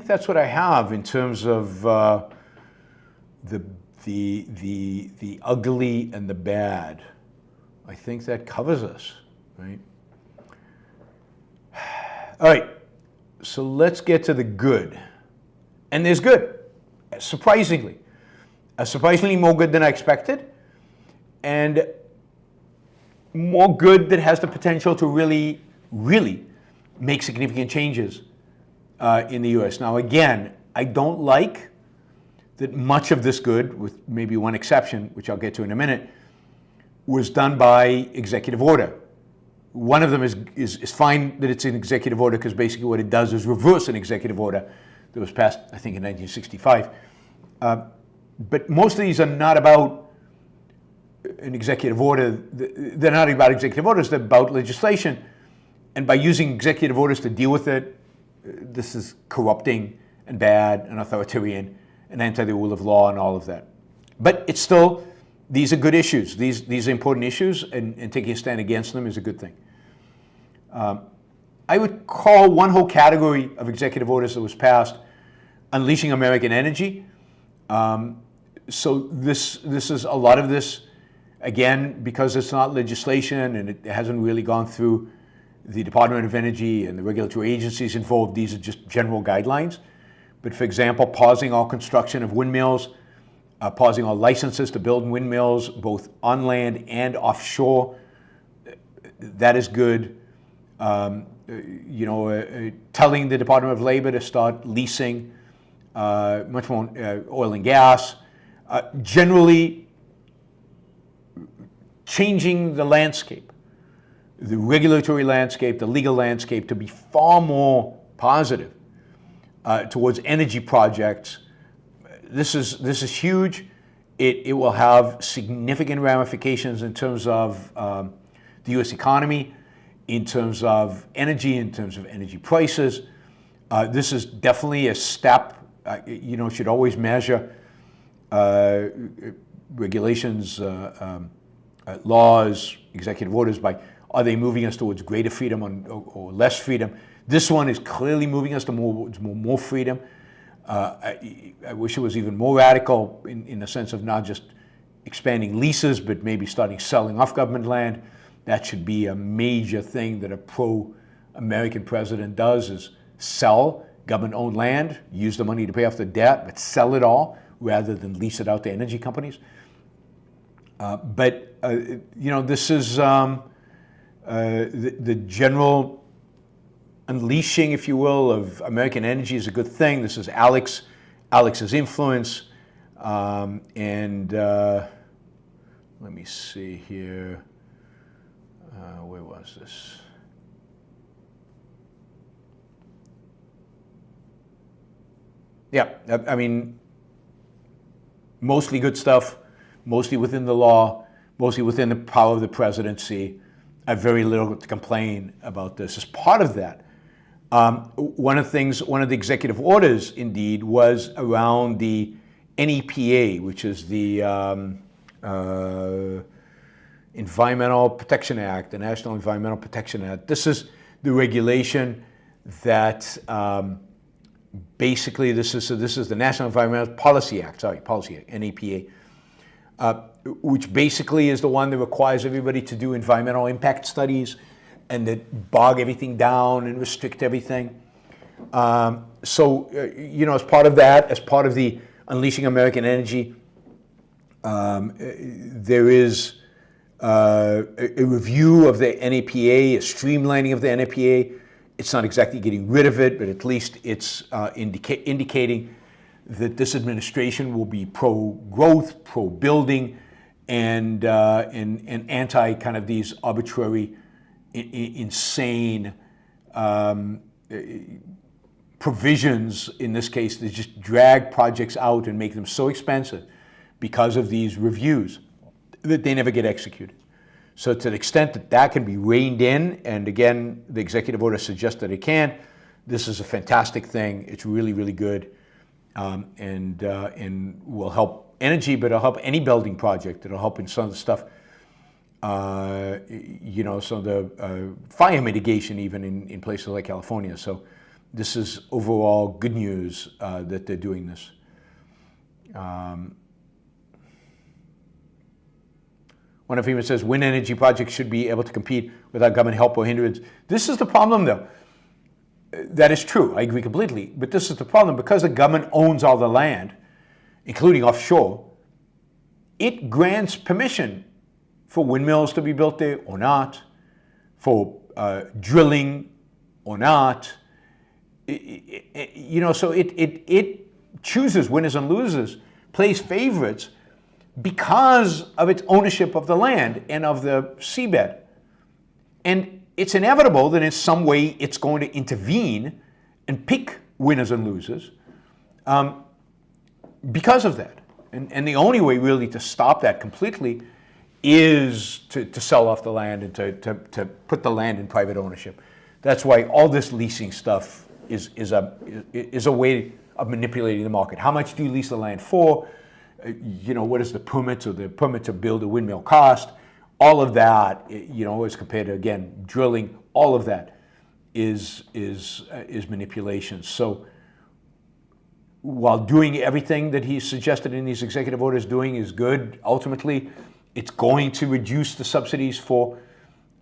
that's what I have in terms of the ugly and the bad. I think that covers us, right? All right, so let's get to the good. And there's good, surprisingly more good than I expected, and more good that has the potential to really make significant changes in the U.S. Now, again, I don't like that much of this good, with maybe one exception, which I'll get to in a minute, was done by executive order. One of them is fine that it's an executive order because basically what it does is reverse an executive order that was passed, I think, in 1965. But most of these are not about an executive order. They're not about executive orders, they're about legislation. And by using executive orders to deal with it, this is corrupting and bad and authoritarian and anti the rule of law and all of that. But it's still, these are good issues. These are important issues, and taking a stand against them is a good thing. I would call one whole category of executive orders that was passed Unleashing American Energy. So this is a lot of this, again, because it's not legislation and it hasn't really gone through the Department of Energy and the regulatory agencies involved. These are just general guidelines. But for example, pausing all construction of windmills, pausing all licenses to build windmills, both on land and offshore. That is good. Telling the Department of Labor to start leasing much more oil and gas. Generally changing the landscape, the regulatory landscape, the legal landscape, to be far more positive towards energy projects. This is huge. It will have significant ramifications in terms of the U.S. economy, in terms of energy, in terms of energy prices. This is definitely a step. Should always measure regulations, laws, executive orders by, are they moving us towards greater freedom or less freedom? This one is clearly moving us towards more freedom. I wish it was even more radical in the sense of not just expanding leases, but maybe starting selling off government land. That should be a major thing that a pro-American president does, is sell government-owned land, use the money to pay off the debt, but sell it all rather than lease it out to energy companies. This is the general unleashing, if you will, of American energy is a good thing. This is Alex's influence. Let me see here. Where was this? Yeah, I mean, mostly good stuff, mostly within the law, mostly within the power of the presidency. I have very little to complain about this. As part of that, one of the executive orders, indeed, was around the NEPA, which is the Environmental Protection Act, the National Environmental Protection Act. This is the regulation that basically this is the National Environmental Policy Act, NEPA, which basically is the one that requires everybody to do environmental impact studies and that bog everything down and restrict everything. As part of that, as part of the Unleashing American Energy, there is a review of the NEPA, a streamlining of the NEPA. It's not exactly getting rid of it, but at least it's indicating that this administration will be pro-growth, pro-building, and anti kind of these arbitrary, insane provisions, in this case, that just drag projects out and make them so expensive because of these reviews that they never get executed. So to the extent that that can be reined in, and again, the executive order suggests that it can, this is a fantastic thing. It's really, really good, and will help energy, but it'll help any building project. It'll help in some of the stuff, some of the fire mitigation even in places like California. So this is overall good news that they're doing this. One of them says, wind energy projects should be able to compete without government help or hindrance. This is the problem, though. That is true. I agree completely. But this is the problem. Because the government owns all the land, including offshore, it grants permission for windmills to be built there or not, for drilling or not. So it chooses winners and losers, plays favorites, because of its ownership of the land and of the seabed. And it's inevitable that in some way it's going to intervene and pick winners and losers because of that. And the only way really to stop that completely is to sell off the land and to put the land in private ownership. That's why all this leasing stuff is a way of manipulating the market. How much do you lease the land for? What is the permit to build a windmill cost? All of that, as compared to, again, drilling, all of that is manipulation. So while doing everything that he suggested in these executive orders doing is good, ultimately it's going to reduce the subsidies for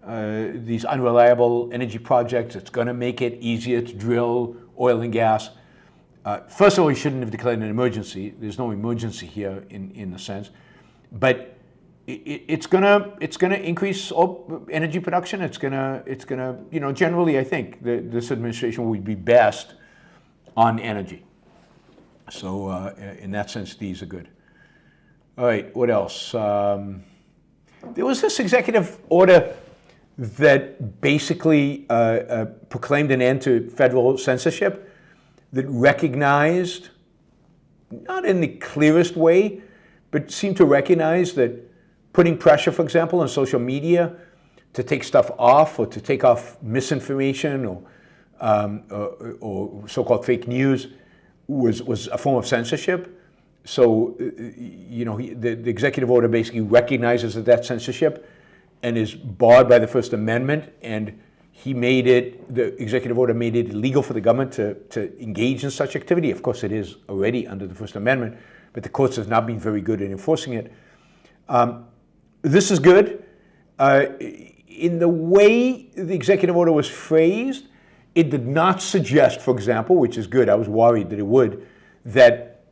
these unreliable energy projects. It's going to make it easier to drill oil and gas. First of all, he shouldn't have declared an emergency. There's no emergency here in the sense, but it's gonna increase energy production. It's gonna generally, I think this administration would be best on energy. So in that sense, these are good. All right, what else? There was this executive order that basically proclaimed an end to federal censorship, that recognized, not in the clearest way, but seemed to recognize that putting pressure, for example, on social media to take stuff off or to take off misinformation or so-called fake news was a form of censorship. So, the executive order basically recognizes that that's censorship and is barred by the First Amendment and The executive order made it illegal for the government to engage in such activity. Of course, it is already under the First Amendment, but the courts have not been very good at enforcing it. This is good. In the way the executive order was phrased, it did not suggest, for example, which is good, I was worried that it would, that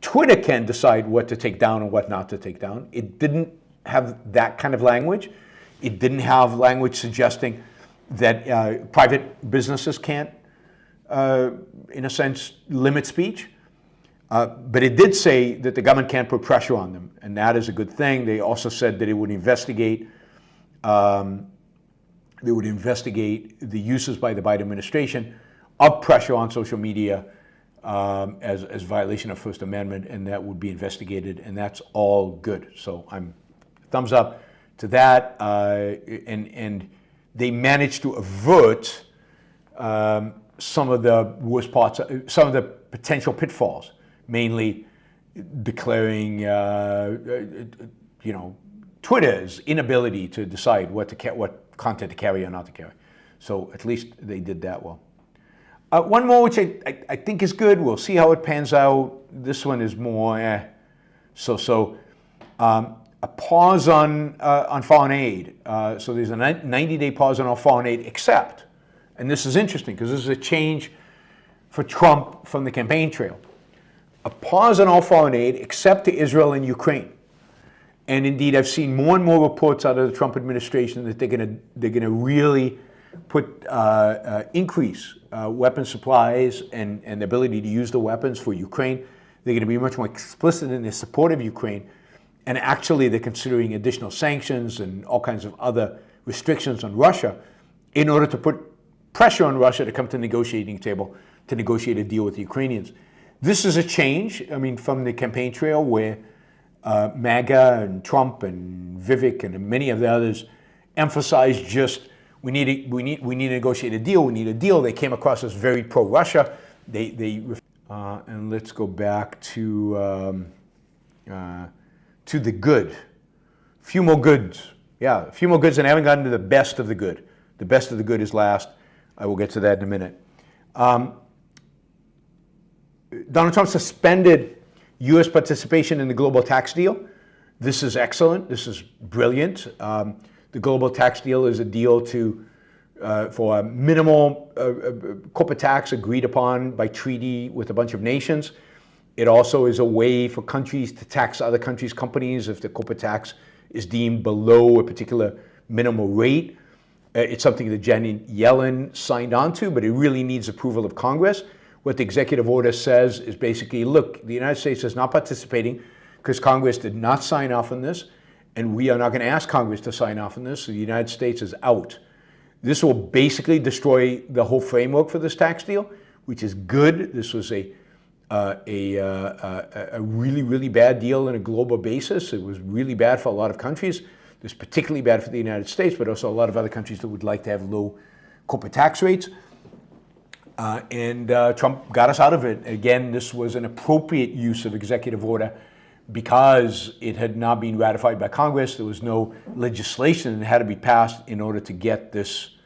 Twitter can decide what to take down and what not to take down. It didn't have that kind of language. It didn't have language suggesting that private businesses can't, in a sense, limit speech. But it did say that the government can't put pressure on them, and that is a good thing. They also said that it would investigate the uses by the Biden administration of pressure on social media as violation of First Amendment, and that would be investigated, and that's all good. So I'm thumbs up to that, and they managed to avert some of the worst parts, some of the potential pitfalls, mainly declaring, Twitter's inability to decide what content to carry or not to carry. So at least they did that well. One more, which I think is good. We'll see how it pans out. This one is more so. A pause on foreign aid. So there's a 90-day pause on all foreign aid, except, and this is interesting because this is a change for Trump from the campaign trail. A pause on all foreign aid except to Israel and Ukraine. And indeed, I've seen more and more reports out of the Trump administration that they're going to really increase weapon supplies and the ability to use the weapons for Ukraine. They're going to be much more explicit in their support of Ukraine. And actually, they're considering additional sanctions and all kinds of other restrictions on Russia in order to put pressure on Russia to come to the negotiating table to negotiate a deal with the Ukrainians. This is a change, from the campaign trail where MAGA and Trump and Vivek and many of the others emphasized just we need to negotiate a deal. We need a deal. They came across as very pro-Russia. And let's go back to the good. A few more goods. Yeah, a few more goods, and I haven't gotten to the best of the good. The best of the good is last. I will get to that in a minute. Donald Trump suspended U.S. participation in the global tax deal. This is excellent. This is brilliant. The global tax deal is a deal for a minimal corporate tax agreed upon by treaty with a bunch of nations. It also is a way for countries to tax other countries' companies if the corporate tax is deemed below a particular minimal rate. It's something that Janet Yellen signed on to, but it really needs approval of Congress. What the executive order says is basically, look, the United States is not participating because Congress did not sign off on this, and we are not going to ask Congress to sign off on this, so the United States is out. This will basically destroy the whole framework for this tax deal, which is good. This was a really, really bad deal on a global basis. It was really bad for a lot of countries. It was particularly bad for the United States, but also a lot of other countries that would like to have low corporate tax rates. And Trump got us out of it. Again, this was an appropriate use of executive order because it had not been ratified by Congress. There was no legislation that had to be passed in order to get this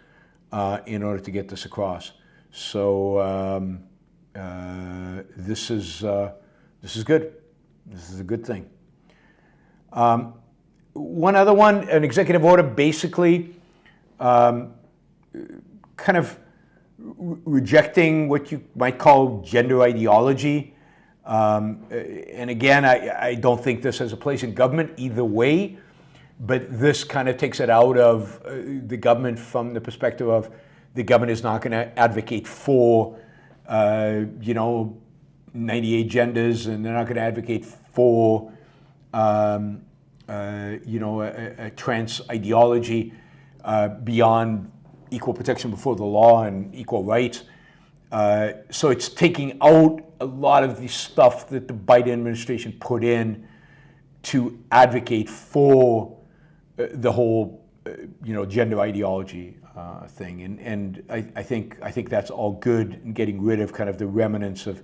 across. So this is good. This is a good thing. One other one, an executive order, basically kind of rejecting what you might call gender ideology. And again, I don't think this has a place in government either way, but this kind of takes it out of the government from the perspective of the government is not going to advocate for, 98 genders, and they're not going to advocate for, a trans ideology beyond equal protection before the law and equal rights. So it's taking out a lot of the stuff that the Biden administration put in to advocate for the whole, gender ideology thing. And I think that's all good in getting rid of kind of the remnants of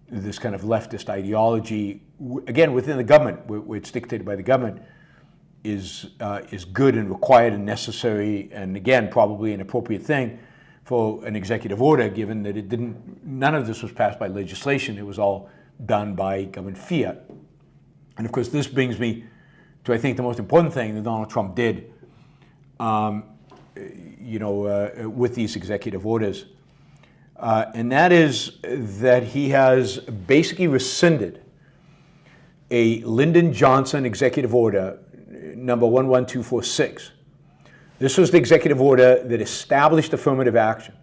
this kind of leftist ideology, again, within the government, where it's dictated by the government. is good and required and necessary, and again, probably an appropriate thing for an executive order, given that none of this was passed by legislation. It was all done by government fiat. And of course, this brings me to, I think, the most important thing that Donald Trump did, with these executive orders. And that is that he has basically rescinded a Lyndon Johnson executive order, number 11246. This was the executive order that established affirmative action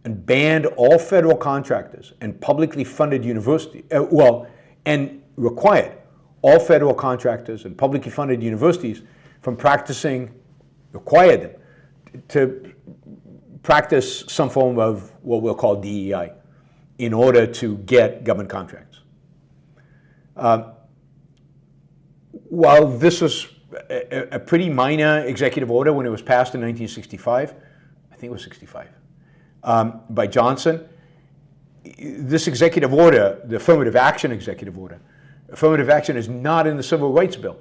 and banned all federal contractors and publicly funded universities, and required all federal contractors and publicly funded universities from required them to practice some form of what we'll call DEI in order to get government contracts. While this was a pretty minor executive order when it was passed in 1965, I think it was 65, by Johnson, this executive order, the affirmative action executive order, affirmative action is not in the Civil Rights Bill.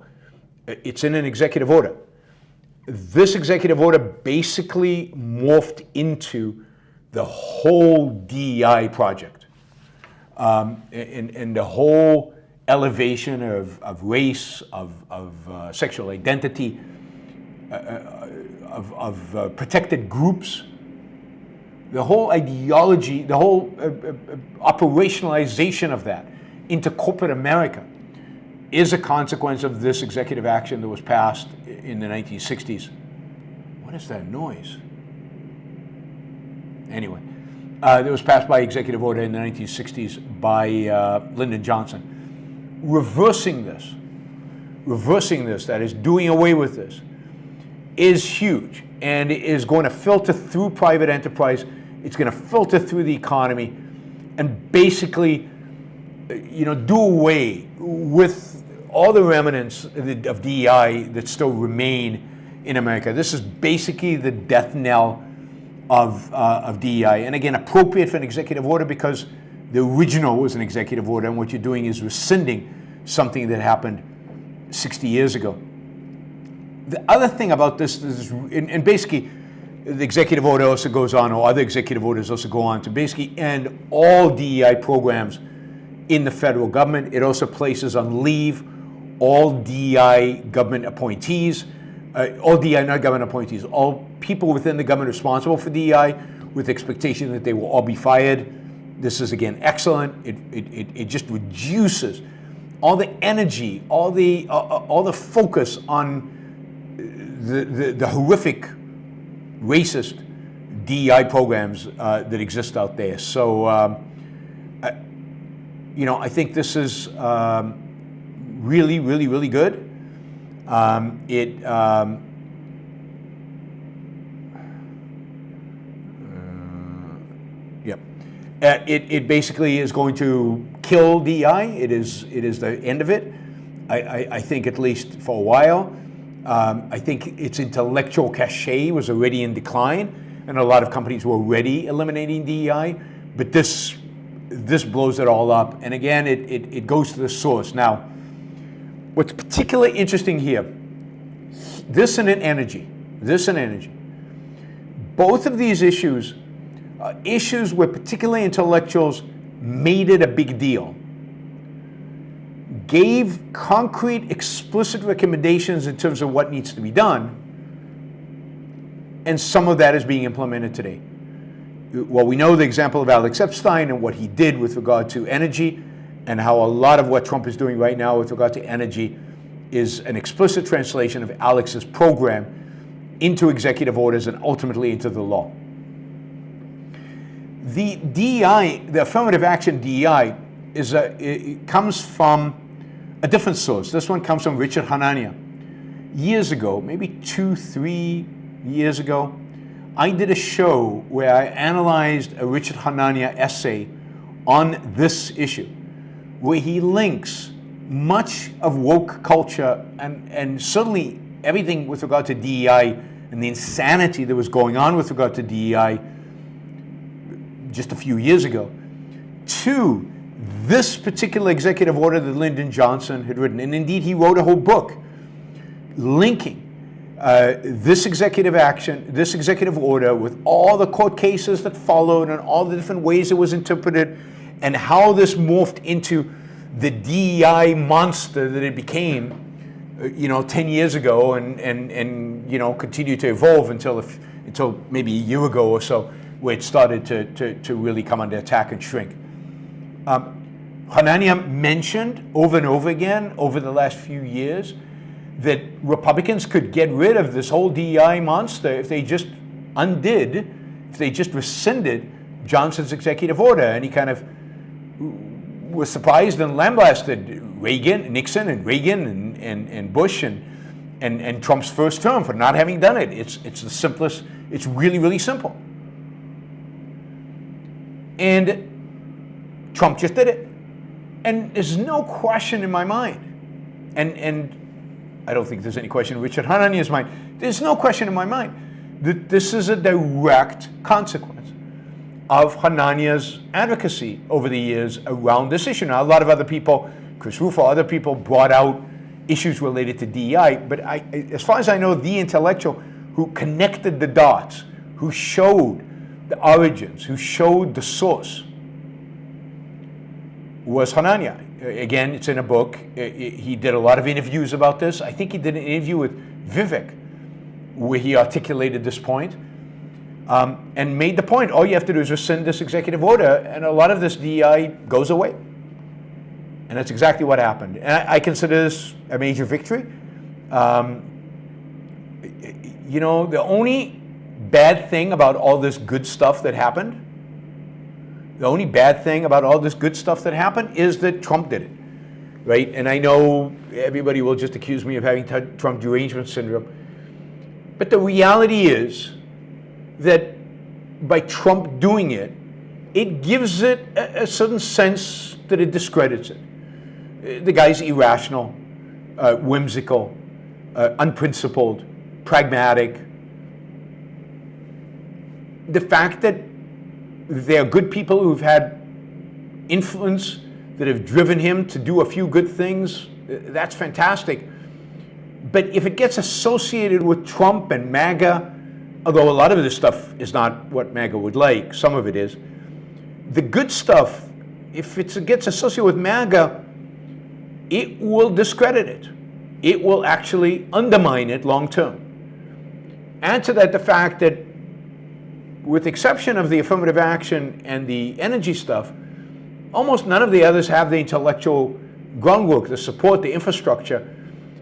It's in an executive order. This executive order basically morphed into the whole DEI project, and the whole elevation of race, of sexual identity, of protected groups. The whole ideology, the whole operationalization of that into corporate America is a consequence of this executive action that was passed in the 1960s. What is that noise? Anyway, that was passed by executive order in the 1960s by Lyndon Johnson. Reversing this, that is doing away with this, is huge, and is going to filter through private enterprise. It's going to filter through the economy and basically, do away with all the remnants of DEI that still remain in America. This is basically the death knell of DEI. And again, appropriate for an executive order because the original was an executive order, and what you're doing is rescinding something that happened 60 years ago. The other thing about this is, and basically, the executive order also goes on, or other executive orders also go on to basically end all DEI programs in the federal government. It also places on leave all DEI government appointees, all DEI not government appointees, all people within the government responsible for DEI, with expectation that they will all be fired. This is again excellent. It just reduces all the energy, all the focus on the horrific, racist DEI programs that exist out there. So, I think this is really, really, really good. It basically is going to kill DEI. It is the end of it. I think at least for a while. I think its intellectual cachet was already in decline, and a lot of companies were already eliminating DEI. But this blows it all up. And again, it goes to the source. Now, what's particularly interesting here, this and energy. Both of these issues are issues where particularly intellectuals made it a big deal, gave concrete, explicit recommendations in terms of what needs to be done, and some of that is being implemented today. Well, we know the example of Alex Epstein and what he did with regard to energy, and how a lot of what Trump is doing right now with regard to energy is an explicit translation of Alex's program into executive orders and ultimately into the law. The DEI, the affirmative action DEI, it comes from a different source. This one comes from Richard Hanania. Years ago, maybe 2-3 years ago, I did a show where I analyzed a Richard Hanania essay on this issue, where he links much of woke culture and certainly everything with regard to DEI and the insanity that was going on with regard to DEI just a few years ago, to this particular executive order that Lyndon Johnson had written. And indeed, he wrote a whole book linking this executive action, this executive order, with all the court cases that followed and all the different ways it was interpreted, and how this morphed into the DEI monster that it became, 10 years ago, and continued to evolve until maybe a year ago or so, where it started to really come under attack and shrink. Hanania mentioned over and over again over the last few years that Republicans could get rid of this whole DEI monster if they just rescinded Johnson's executive order. And he kind of was surprised and lambasted Nixon and Reagan and Bush and Trump's first term for not having done it. It's the simplest, it's really, really simple. And Trump just did it. And there's no question in my mind, and I don't think there's any question in Richard Hanania's mind, there's no question in my mind that this is a direct consequence of Hanania's advocacy over the years around this issue. Now, a lot of other people, Chris Rufo, other people brought out issues related to DEI, but as far as I know, the intellectual who connected the dots, who showed the origins, who showed the source, was Hanania. Again, it's in a book. He did a lot of interviews about this. I think he did an interview with Vivek where he articulated this point, and made the point, all you have to do is rescind this executive order and a lot of this DEI goes away. And that's exactly what happened. And I consider this a major victory. The only bad thing about all this good stuff that happened, is that Trump did it, right? And I know everybody will just accuse me of having Trump derangement syndrome, but the reality is that by Trump doing it, it gives it a certain sense that it discredits it. The guy's irrational, whimsical, unprincipled, pragmatic. The fact that there are good people who've had influence that have driven him to do a few good things, that's fantastic. But if it gets associated with Trump and MAGA, although a lot of this stuff is not what MAGA would like, some of it is, the good stuff, if it gets associated with MAGA, it will discredit it. It will actually undermine it long term. Add to that the fact that, with the exception of the affirmative action and the energy stuff, almost none of the others have the intellectual groundwork, the support, the infrastructure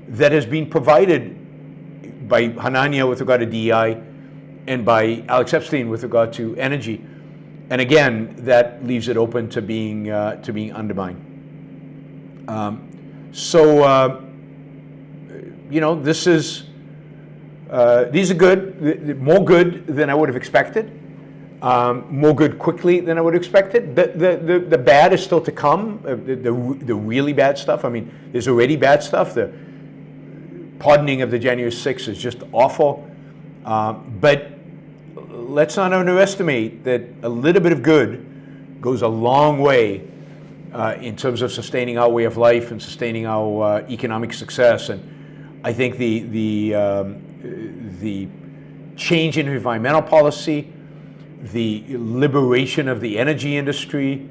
that has been provided by Hanania with regard to DEI and by Alex Epstein with regard to energy. And again, that leaves it open to being undermined. These are good, more good than I would have expected, more good quickly than I would have expected. The bad is still to come, the really bad stuff. I mean, there's already bad stuff. The pardoning of the January 6th is just awful. But let's not underestimate that a little bit of good goes a long way in terms of sustaining our way of life and sustaining our economic success. And I think the change in environmental policy, the liberation of the energy industry,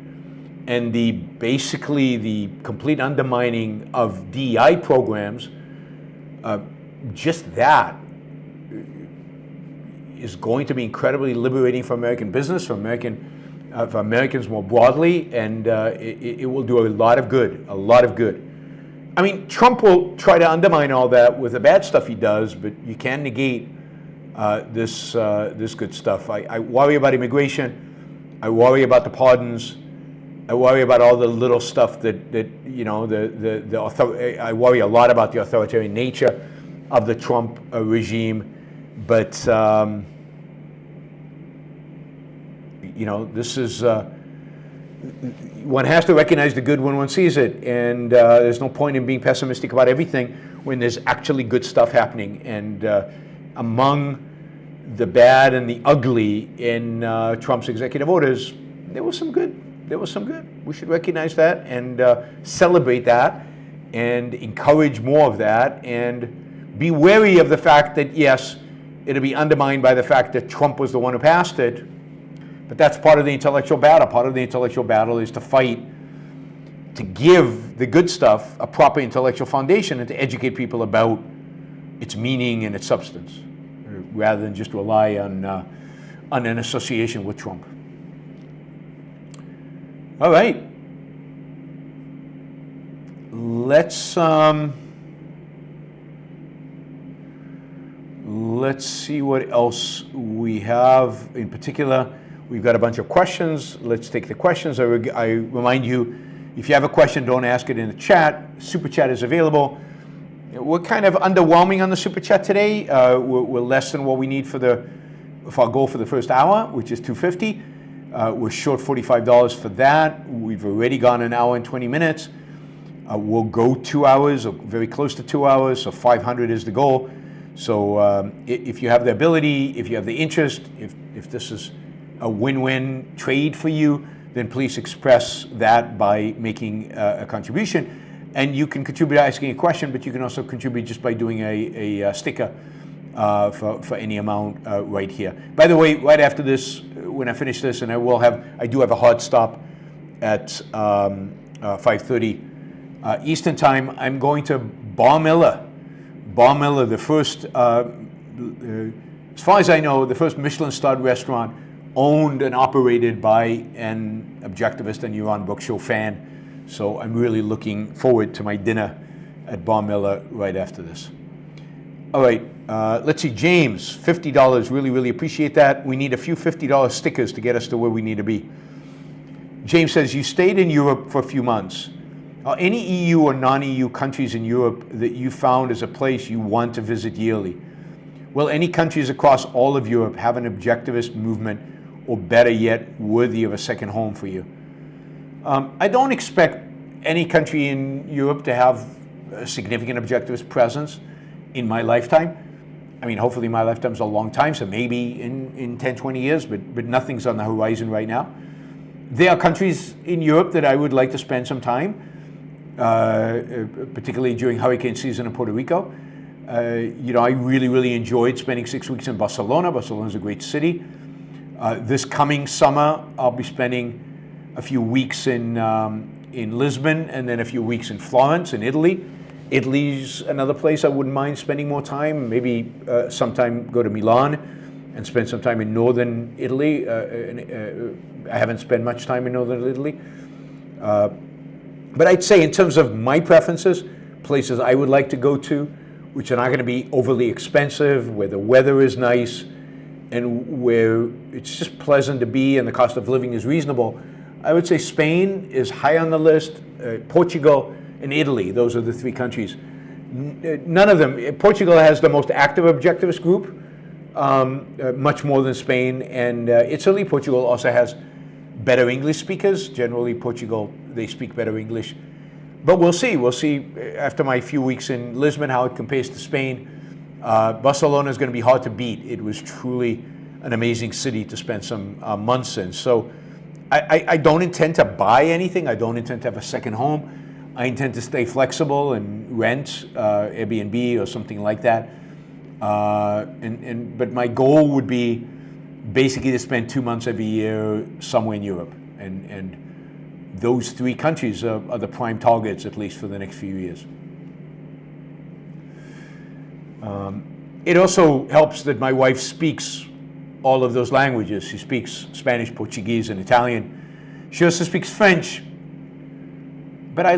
and basically the complete undermining of DEI programs, just that is going to be incredibly liberating for American business, for Americans more broadly, and it will do a lot of good, I mean, Trump will try to undermine all that with the bad stuff he does, but you can't negate this good stuff. I worry about immigration. I worry about the pardons. I worry about all the little stuff I worry a lot about the authoritarian nature of the Trump regime. But this is. One has to recognize the good when one sees it, and there's no point in being pessimistic about everything when there's actually good stuff happening. And among the bad and the ugly in Trump's executive orders, there was some good. We should recognize that and celebrate that and encourage more of that and Be wary of the fact that, yes, it'll be undermined by the fact that Trump was the one who passed it, but that's part of the intellectual battle. Part of the intellectual battle is to fight to give the good stuff a proper intellectual foundation and to educate people about its meaning and its substance, rather than just rely on an association with Trump. All right. Let's see what else we have. In particular, we've got a bunch of questions. Let's take the questions. I remind you, if you have a question, don't ask it in the chat. Super chat is available. We're kind of underwhelming on the super chat today. We're less than what we need for our goal for the first hour, which is $250. We're short $45 for that. We've already gone an hour and 20 minutes. We'll go 2 hours, or very close to 2 hours, so 500 is the goal. So if you have the ability, if you have the interest, if this is a win-win trade for you, then please express that by making a contribution. And you can contribute by asking a question, but you can also contribute just by doing a sticker for any amount right here. By the way, right after this, when I finish this, and I do have a hard stop at 5:30 Eastern time, I'm going to Bar Miller. Bar Miller, the first, as far as I know, the first Michelin-starred restaurant owned and operated by an objectivist and Yaron Brook show fan. So I'm really looking forward to my dinner at Bar Miller right after this. All right, let's see, James, $50, really appreciate that. We need a few $50 stickers to get us to where we need to be. James says, you stayed in Europe for a few months. Are any EU or non-EU countries in Europe that you found as a place you want to visit yearly? Will any countries across all of Europe have an objectivist movement, or better yet, worthy of a second home for you? I don't expect any country in Europe to have a significant objectivist presence in my lifetime. I mean, hopefully my lifetime's a long time, so maybe in 10, 20 years, but nothing's on the horizon right now. There are countries in Europe that I would like to spend some time, particularly during hurricane season in Puerto Rico. I really enjoyed spending 6 weeks in Barcelona. Barcelona's a great city. This coming summer, I'll be spending a few weeks in Lisbon and then a few weeks in Florence in Italy. Italy's another place I wouldn't mind spending more time. Maybe sometime go to Milan and spend some time in northern Italy. I haven't spent much time in northern Italy. But I'd say in terms of my preferences, places I would like to go to, which are not going to be overly expensive, where the weather is nice, and where it's just pleasant to be and the cost of living is reasonable, I would say Spain is high on the list, Portugal and Italy. Those are the three countries. None of them, Portugal has the most active objectivist group, much more than Spain and Italy. Portugal also has better English speakers. Generally, Portugal, they speak better English. But we'll see. We'll see after my few weeks in Lisbon how it compares to Spain. Barcelona is going to be hard to beat. It was truly an amazing city to spend some months in. So I don't intend to buy anything. I don't intend to have a second home. I intend to stay flexible and rent Airbnb or something like that. But my goal would be basically to spend 2 months every year somewhere in Europe. And those three countries are the prime targets, at least for the next few years. It also helps that my wife speaks all of those languages. She speaks Spanish, Portuguese, and Italian. She also speaks French. But I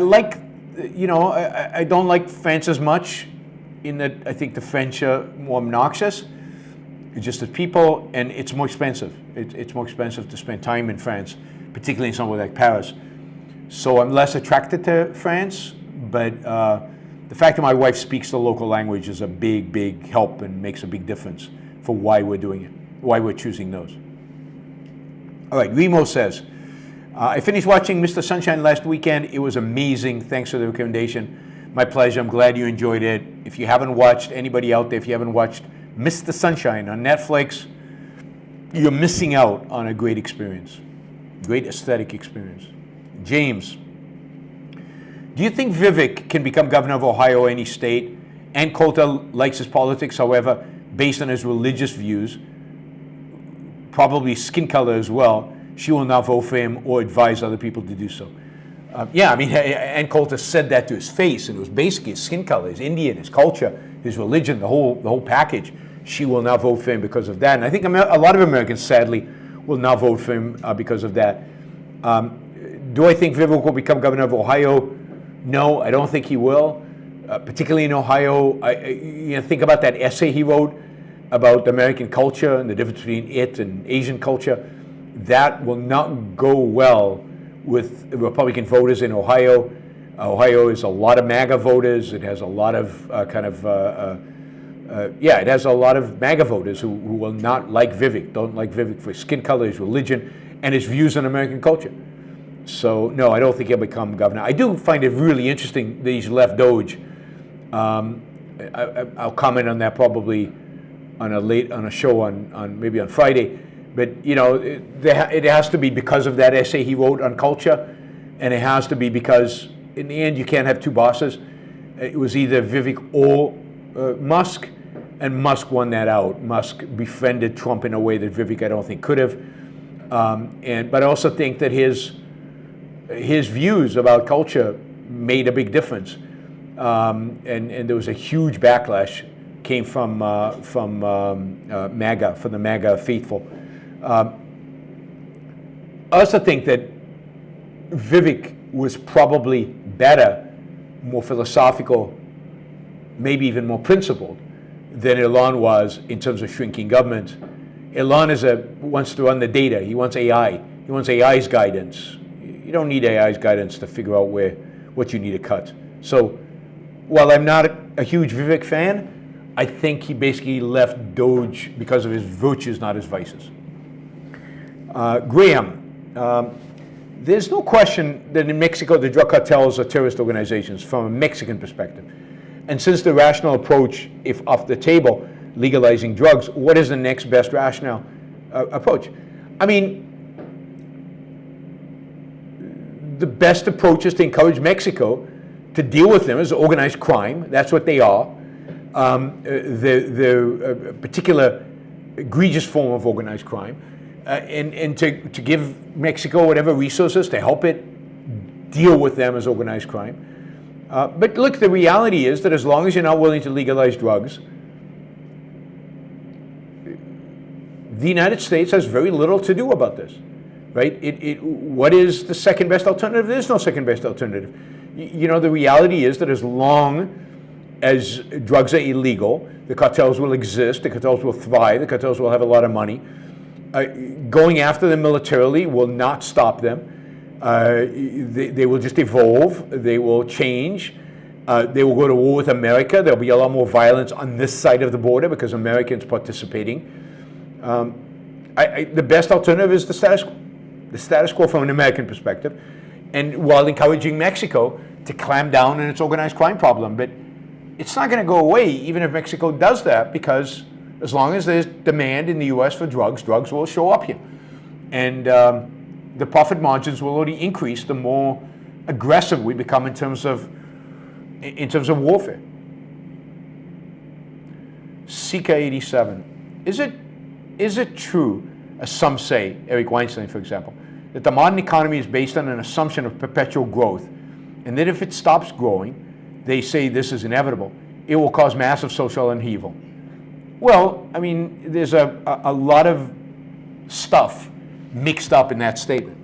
don't like France as much, in that I think the French are more obnoxious, just as people, and it's more expensive. It's more expensive to spend time in France, particularly in somewhere like Paris. So I'm less attracted to France, but the fact that my wife speaks the local language is a big help and makes a big difference for why we're doing it, why we're choosing those. All right, Remo says, I finished watching Mr. Sunshine last weekend. It was amazing. Thanks for the recommendation. My pleasure. I'm glad you enjoyed it. If you haven't watched, anybody out there, if you haven't watched Mr. Sunshine on Netflix, you're missing out on a great experience, great aesthetic experience. James, do you think Vivek can become governor of Ohio or any state? Ann Coulter likes his politics, however, based on his religious views, probably skin color as well, she will not vote for him or advise other people to do so. Yeah, I mean, Ann Coulter said that to his face, and it was basically his skin color, his Indian, his culture, his religion, the whole package. She will not vote for him because of that. And I think a lot of Americans, sadly, will not vote for him because of that. Do I think Vivek will become governor of Ohio? No, I don't think he will. Particularly in Ohio, think about that essay he wrote about American culture and the difference between it and Asian culture. That will not go well with Republican voters in Ohio. Ohio is a lot of MAGA voters. It has a lot of it has a lot of MAGA voters who will not like Vivek, don't like Vivek for his skin color, his religion, and his views on American culture. So, no, I don't think he'll become governor. I do find it really interesting that he's left Doge. I'll comment on that probably on a show on maybe on Friday. But it has to be because of that essay he wrote on culture, and it has to be because in the end you can't have two bosses. It was either Vivek or Musk, and Musk won that out. Musk befriended Trump in a way that Vivek I don't think could have. But I also think that his views about culture made a big difference. And there was a huge backlash came from MAGA, from the MAGA faithful. I also think that Vivek was probably better, more philosophical, maybe even more principled than Elon was in terms of shrinking government. Elon wants to run the data. He wants AI. He wants AI's guidance. You don't need AI's guidance to figure out what you need to cut. So while I'm not a huge Vivek fan, I think he basically left Doge because of his virtues, not his vices. Graham, there's no question that in Mexico the drug cartels are terrorist organizations from a Mexican perspective. And since the rational approach, if off the table, legalizing drugs, what is the next best rational approach? I mean, the best approach is to encourage Mexico to deal with them as organized crime. That's what they are. The particular egregious form of organized crime. And to give Mexico whatever resources to help it deal with them as organized crime. But look, the reality is that as long as you're not willing to legalize drugs, the United States has very little to do about this, right? What is the second best alternative? There's no second best alternative. The reality is that as long as drugs are illegal, the cartels will exist, the cartels will thrive, the cartels will have a lot of money. Going after them militarily will not stop them. They will just evolve, they will change, they will go to war with America. There'll be a lot more violence on this side of the border because Americans participating. The best alternative is the status quo from an American perspective, and while encouraging Mexico to clamp down on its organized crime problem. But it's not going to go away even if Mexico does that, because as long as there's demand in the U.S. for drugs will show up here. And the profit margins will only increase the more aggressive we become in terms of warfare. Sika 87. Is it true, as some say, Eric Weinstein, for example, that the modern economy is based on an assumption of perpetual growth, and that if it stops growing, they say this is inevitable, it will cause massive social upheaval? Well, I mean, there's a lot of stuff mixed up in that statement.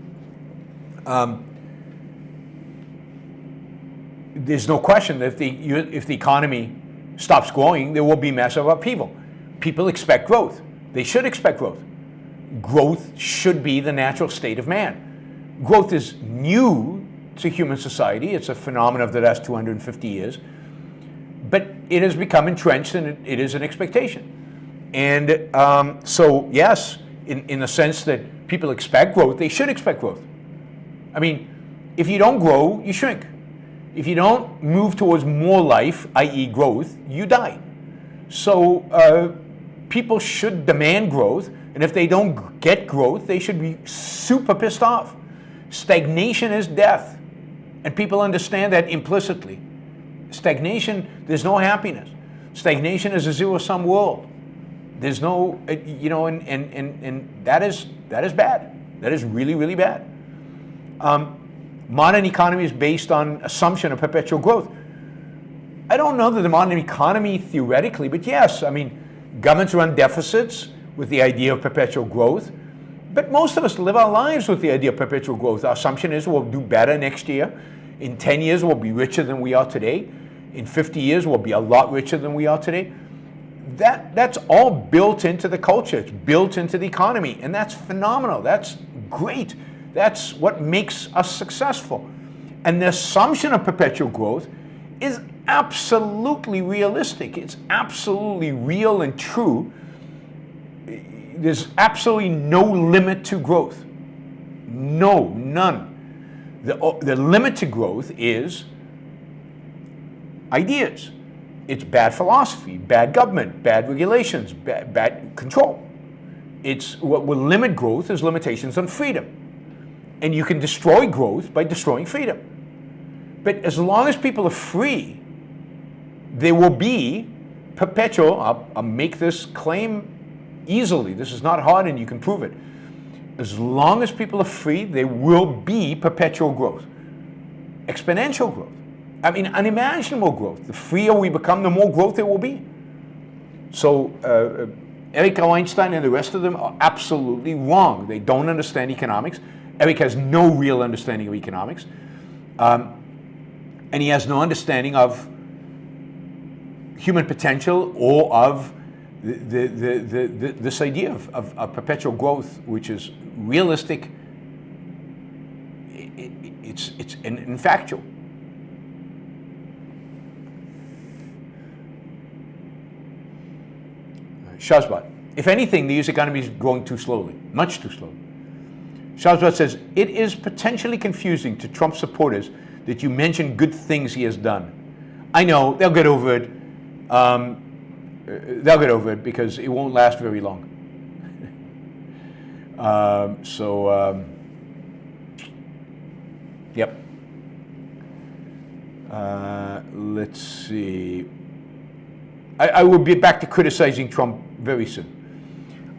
There's no question that if the economy stops growing, there will be massive upheaval. People expect growth. They should expect growth. Growth should be the natural state of man. Growth is new to human society. It's a phenomenon of the last 250 years. But it has become entrenched, and it is an expectation. And so, yes, in the sense that people expect growth, they should expect growth. I mean, if you don't grow, you shrink. If you don't move towards more life, i.e. growth, you die. So people should demand growth, and if they don't get growth, they should be super pissed off. Stagnation is death, and people understand that implicitly. Stagnation, there's no happiness. Stagnation is a zero-sum world. There's no, and that is bad. That is really, really bad. Modern economy is based on assumption of perpetual growth. I don't know that the modern economy theoretically, but yes, I mean, governments run deficits with the idea of perpetual growth, but most of us live our lives with the idea of perpetual growth. Our assumption is we'll do better next year. In 10 years, we'll be richer than we are today. In 50 years, we'll be a lot richer than we are today. That's all built into the culture. It's built into the economy, and that's phenomenal. That's great. That's what makes us successful. And the assumption of perpetual growth is absolutely realistic. It's absolutely real and true. There's absolutely no limit to growth. No, none. The limit to growth is ideas. It's bad philosophy, bad government, bad regulations, bad control. It's what will limit growth is limitations on freedom. And you can destroy growth by destroying freedom. But as long as people are free, there will be perpetual, I'll make this claim easily. This is not hard and you can prove it. As long as people are free, there will be perpetual growth. Exponential growth. I mean, unimaginable growth. The freer we become, the more growth there will be. So Eric Einstein and the rest of them are absolutely wrong. They don't understand economics. Eric has no real understanding of economics. And he has no understanding of human potential or of this idea of perpetual growth, which is realistic. It's and factual. Shazbot. If anything, the US economy is growing too slowly, much too slowly. Shazbot says, it is potentially confusing to Trump supporters that you mention good things he has done. I know, they'll get over it. They'll get over it because it won't last very long. Yep. Let's see. I will be back to criticizing Trump very soon.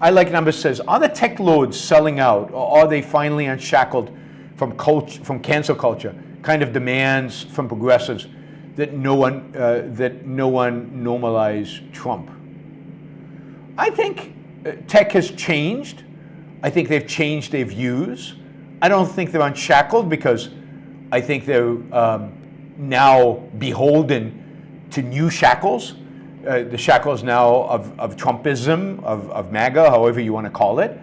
I Like Numbers says, are the tech lords selling out, or are they finally unshackled from cancel culture, kind of demands from progressives that no one normalize Trump? I think tech has changed. I think they've changed their views. I don't think they're unshackled because I think they're now beholden to new shackles. The shackles now of Trumpism, of MAGA, however you want to call it.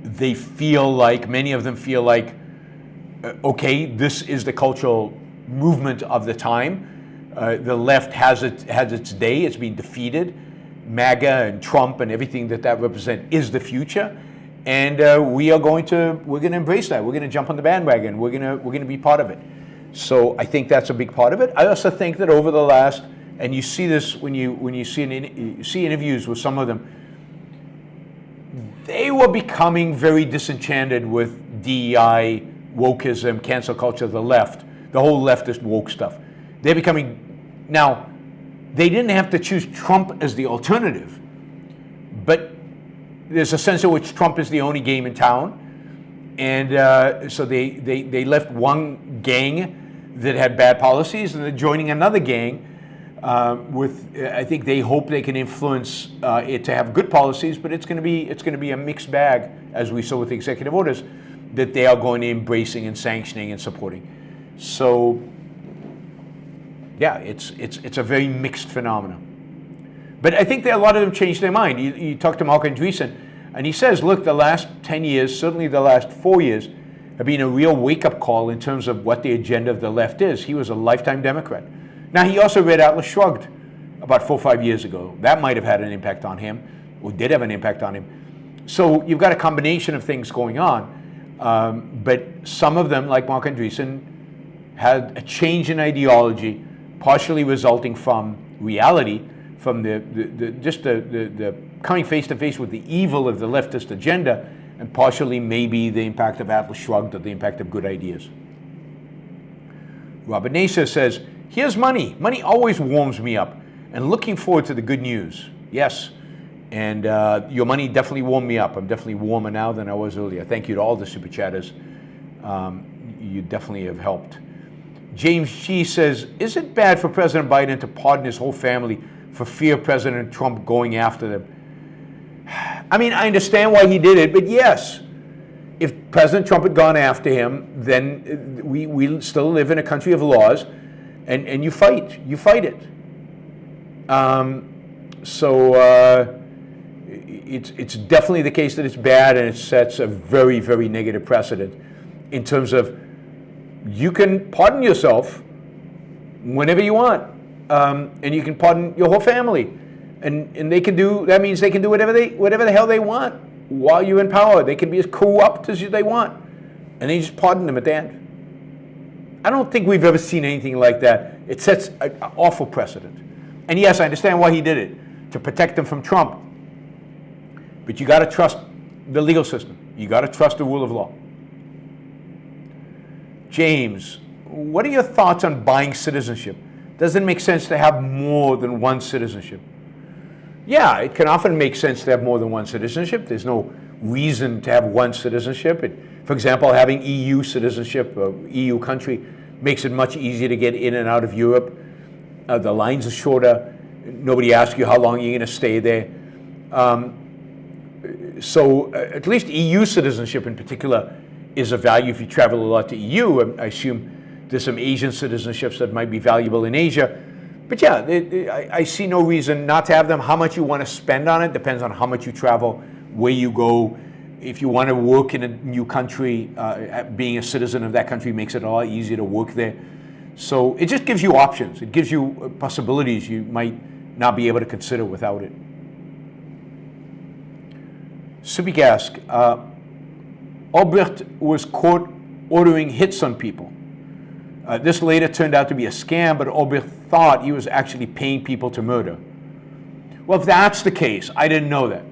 They feel like, many of them feel like, okay, this is the cultural movement of the time. The left has its day, it's been defeated. MAGA and Trump and everything that represents is the future. And we're going to embrace that. We're going to jump on the bandwagon. We're going to be part of it. So I think that's a big part of it. I also think that over the last, and you see this when you see interviews with some of them, they were becoming very disenchanted with DEI, wokeism, cancel culture, the left, the whole leftist woke stuff. They're becoming, now, they didn't have to choose Trump as the alternative, but there's a sense in which Trump is the only game in town. And so they left one gang that had bad policies and they're joining another gang I think they hope they can influence it to have good policies, but it's going to be a mixed bag, as we saw with the executive orders, that they are going to embracing and sanctioning and supporting. So yeah, it's a very mixed phenomenon. But I think that a lot of them changed their mind. You talk to Mark Andreessen, and he says, look, the last 10 years, certainly the last 4 years, have been a real wake-up call in terms of what the agenda of the left is. He was a lifetime Democrat. Now, he also read Atlas Shrugged about 4 or 5 years ago. That might have had an impact on him, or did have an impact on him. So you've got a combination of things going on. But some of them, like Mark Andreessen, had a change in ideology, partially resulting from reality, from the coming face to face with the evil of the leftist agenda, and partially maybe the impact of Atlas Shrugged or the impact of good ideas. Robert Nasser says, Here's money. Money always warms me up. And looking forward to the good news. Yes. And your money definitely warmed me up. I'm definitely warmer now than I was earlier. Thank you to all the super chatters. You definitely have helped. James G says, is it bad for President Biden to pardon his whole family for fear of President Trump going after them? I mean, I understand why he did it, but yes, if President Trump had gone after him, then we still live in a country of laws, and you fight it. It's definitely the case that it's bad, and it sets a very, very negative precedent in terms of you can pardon yourself whenever you want, and you can pardon your whole family, and they can do. That means they can do whatever the hell they want while you're in power. They can be as corrupt as they want, and then you just pardon them at the end. I don't think we've ever seen anything like that. It sets an awful precedent. And yes, I understand why he did it, to protect them from Trump. But you got to trust the legal system. You got to trust the rule of law. James, what are your thoughts on buying citizenship? Does it make sense to have more than one citizenship? Yeah, it can often make sense to have more than one citizenship. There's no reason to have one citizenship. For example, having EU citizenship, or EU country, makes it much easier to get in and out of Europe. The lines are shorter. Nobody asks you how long you're going to stay there. So at least EU citizenship in particular is of value if you travel a lot to EU. I assume there's some Asian citizenships that might be valuable in Asia. But yeah, I see no reason not to have them. How much you want to spend on it depends on how much you travel, where you go. If you want to work in a new country, being a citizen of that country makes it a lot easier to work there. So it just gives you options. It gives you possibilities you might not be able to consider without it. Subigask, Albrecht was caught ordering hits on people. This later turned out to be a scam, but Albrecht thought he was actually paying people to murder. Well, if that's the case, I didn't know that.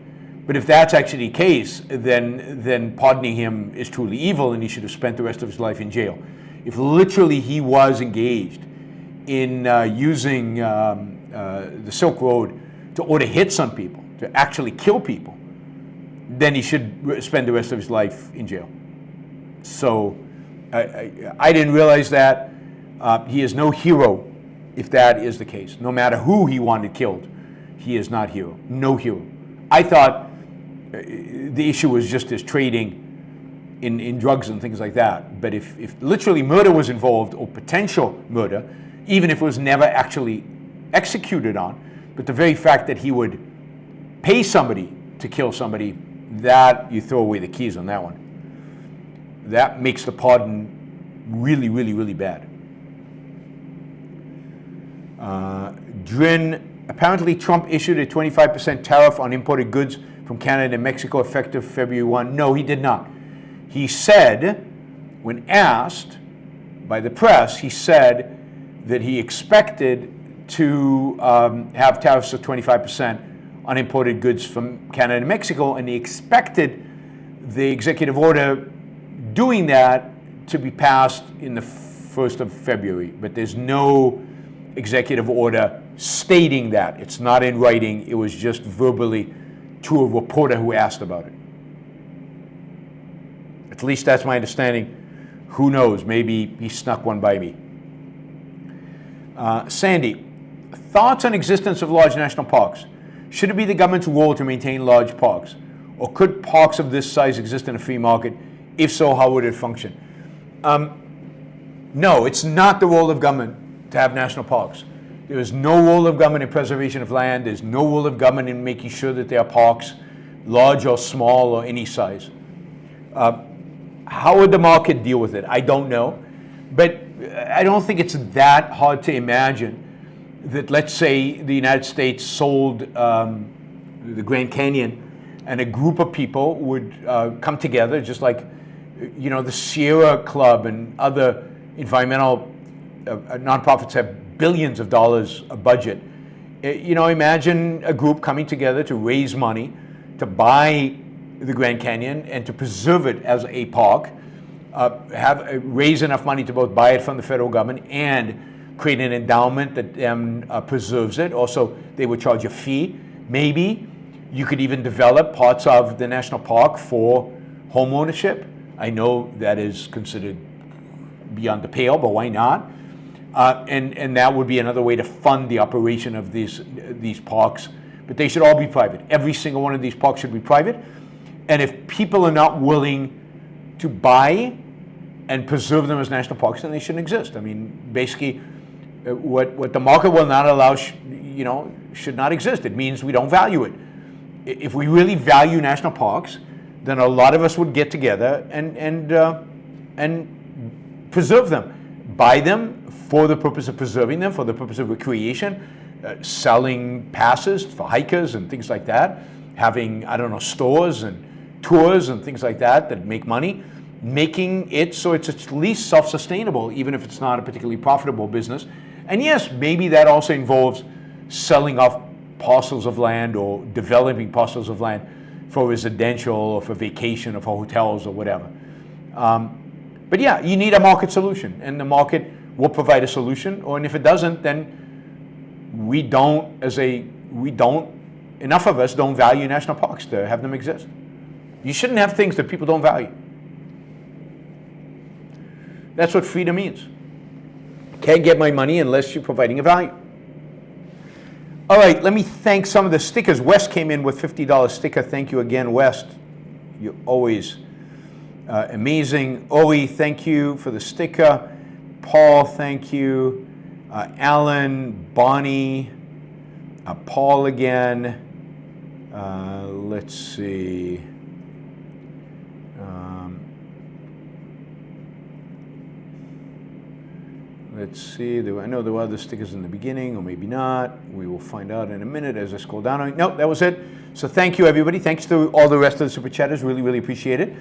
But if that's actually the case, then pardoning him is truly evil, and he should have spent the rest of his life in jail. If literally he was engaged in using the Silk Road to order hits on people, to actually kill people, then he should spend the rest of his life in jail. So I didn't realize that. He is no hero if that is the case. No matter who he wanted killed, he is not hero. No hero. I thought the issue was just his trading in drugs and things like that. But if literally murder was involved, or potential murder, even if it was never actually executed on, but the very fact that he would pay somebody to kill somebody, that you throw away the keys on that one. That makes the pardon really, really, really bad. Drin, apparently Trump issued a 25% tariff on imported goods from Canada and Mexico effective February 1. No, he did not. He said, when asked by the press, he said that he expected to have tariffs of 25% on imported goods from Canada and Mexico, and he expected the executive order doing that to be passed in the 1st of February. But there's no executive order stating that. It's not in writing. It was just verbally to a reporter who asked about it. At least that's my understanding. Who knows? Maybe he snuck one by me. Sandy, thoughts on existence of large national parks? Should it be the government's role to maintain large parks? Or could parks of this size exist in a free market? If so, how would it function? No, it's not the role of government to have national parks. There is no role of government in preservation of land. There's no role of government in making sure that there are parks, large or small or any size. How would the market deal with it? I don't know. But I don't think it's that hard to imagine that, let's say, the United States sold the Grand Canyon, and a group of people would come together, just like, the Sierra Club and other environmental nonprofits have billions of dollars a budget. Imagine a group coming together to raise money to buy the Grand Canyon and to preserve it as a park, raise enough money to both buy it from the federal government and create an endowment that preserves it. Also, they would charge a fee. Maybe you could even develop parts of the national park for home ownership. I know that is considered beyond the pale, but why not? And that would be another way to fund the operation of these parks. But they should all be private. Every single one of these parks should be private. And if people are not willing to buy and preserve them as national parks, then they shouldn't exist. I mean, basically, what the market will not allow, should not exist. It means we don't value it. If we really value national parks, then a lot of us would get together and preserve them, buy them for the purpose of preserving them, for the purpose of recreation, selling passes for hikers and things like that, having, stores and tours and things like that make money, making it so it's at least self-sustainable, even if it's not a particularly profitable business. And yes, maybe that also involves selling off parcels of land or developing parcels of land for residential or for vacation or for hotels or whatever. But yeah, you need a market solution, and the market will provide a solution. And if it doesn't, then enough of us don't value national parks to have them exist. You shouldn't have things that people don't value. That's what freedom means. Can't get my money unless you're providing a value. All right, let me thank some of the stickers. West came in with $50 sticker. Thank you again, West. You're always amazing. Oli, thank you for the sticker. Paul, thank you. Alan, Bonnie, Paul again. Let's see. Let's see. I know there were other stickers in the beginning, or maybe not. We will find out in a minute as I scroll down. No, that was it. So thank you, everybody. Thanks to all the rest of the super chatters. Really, really appreciate it.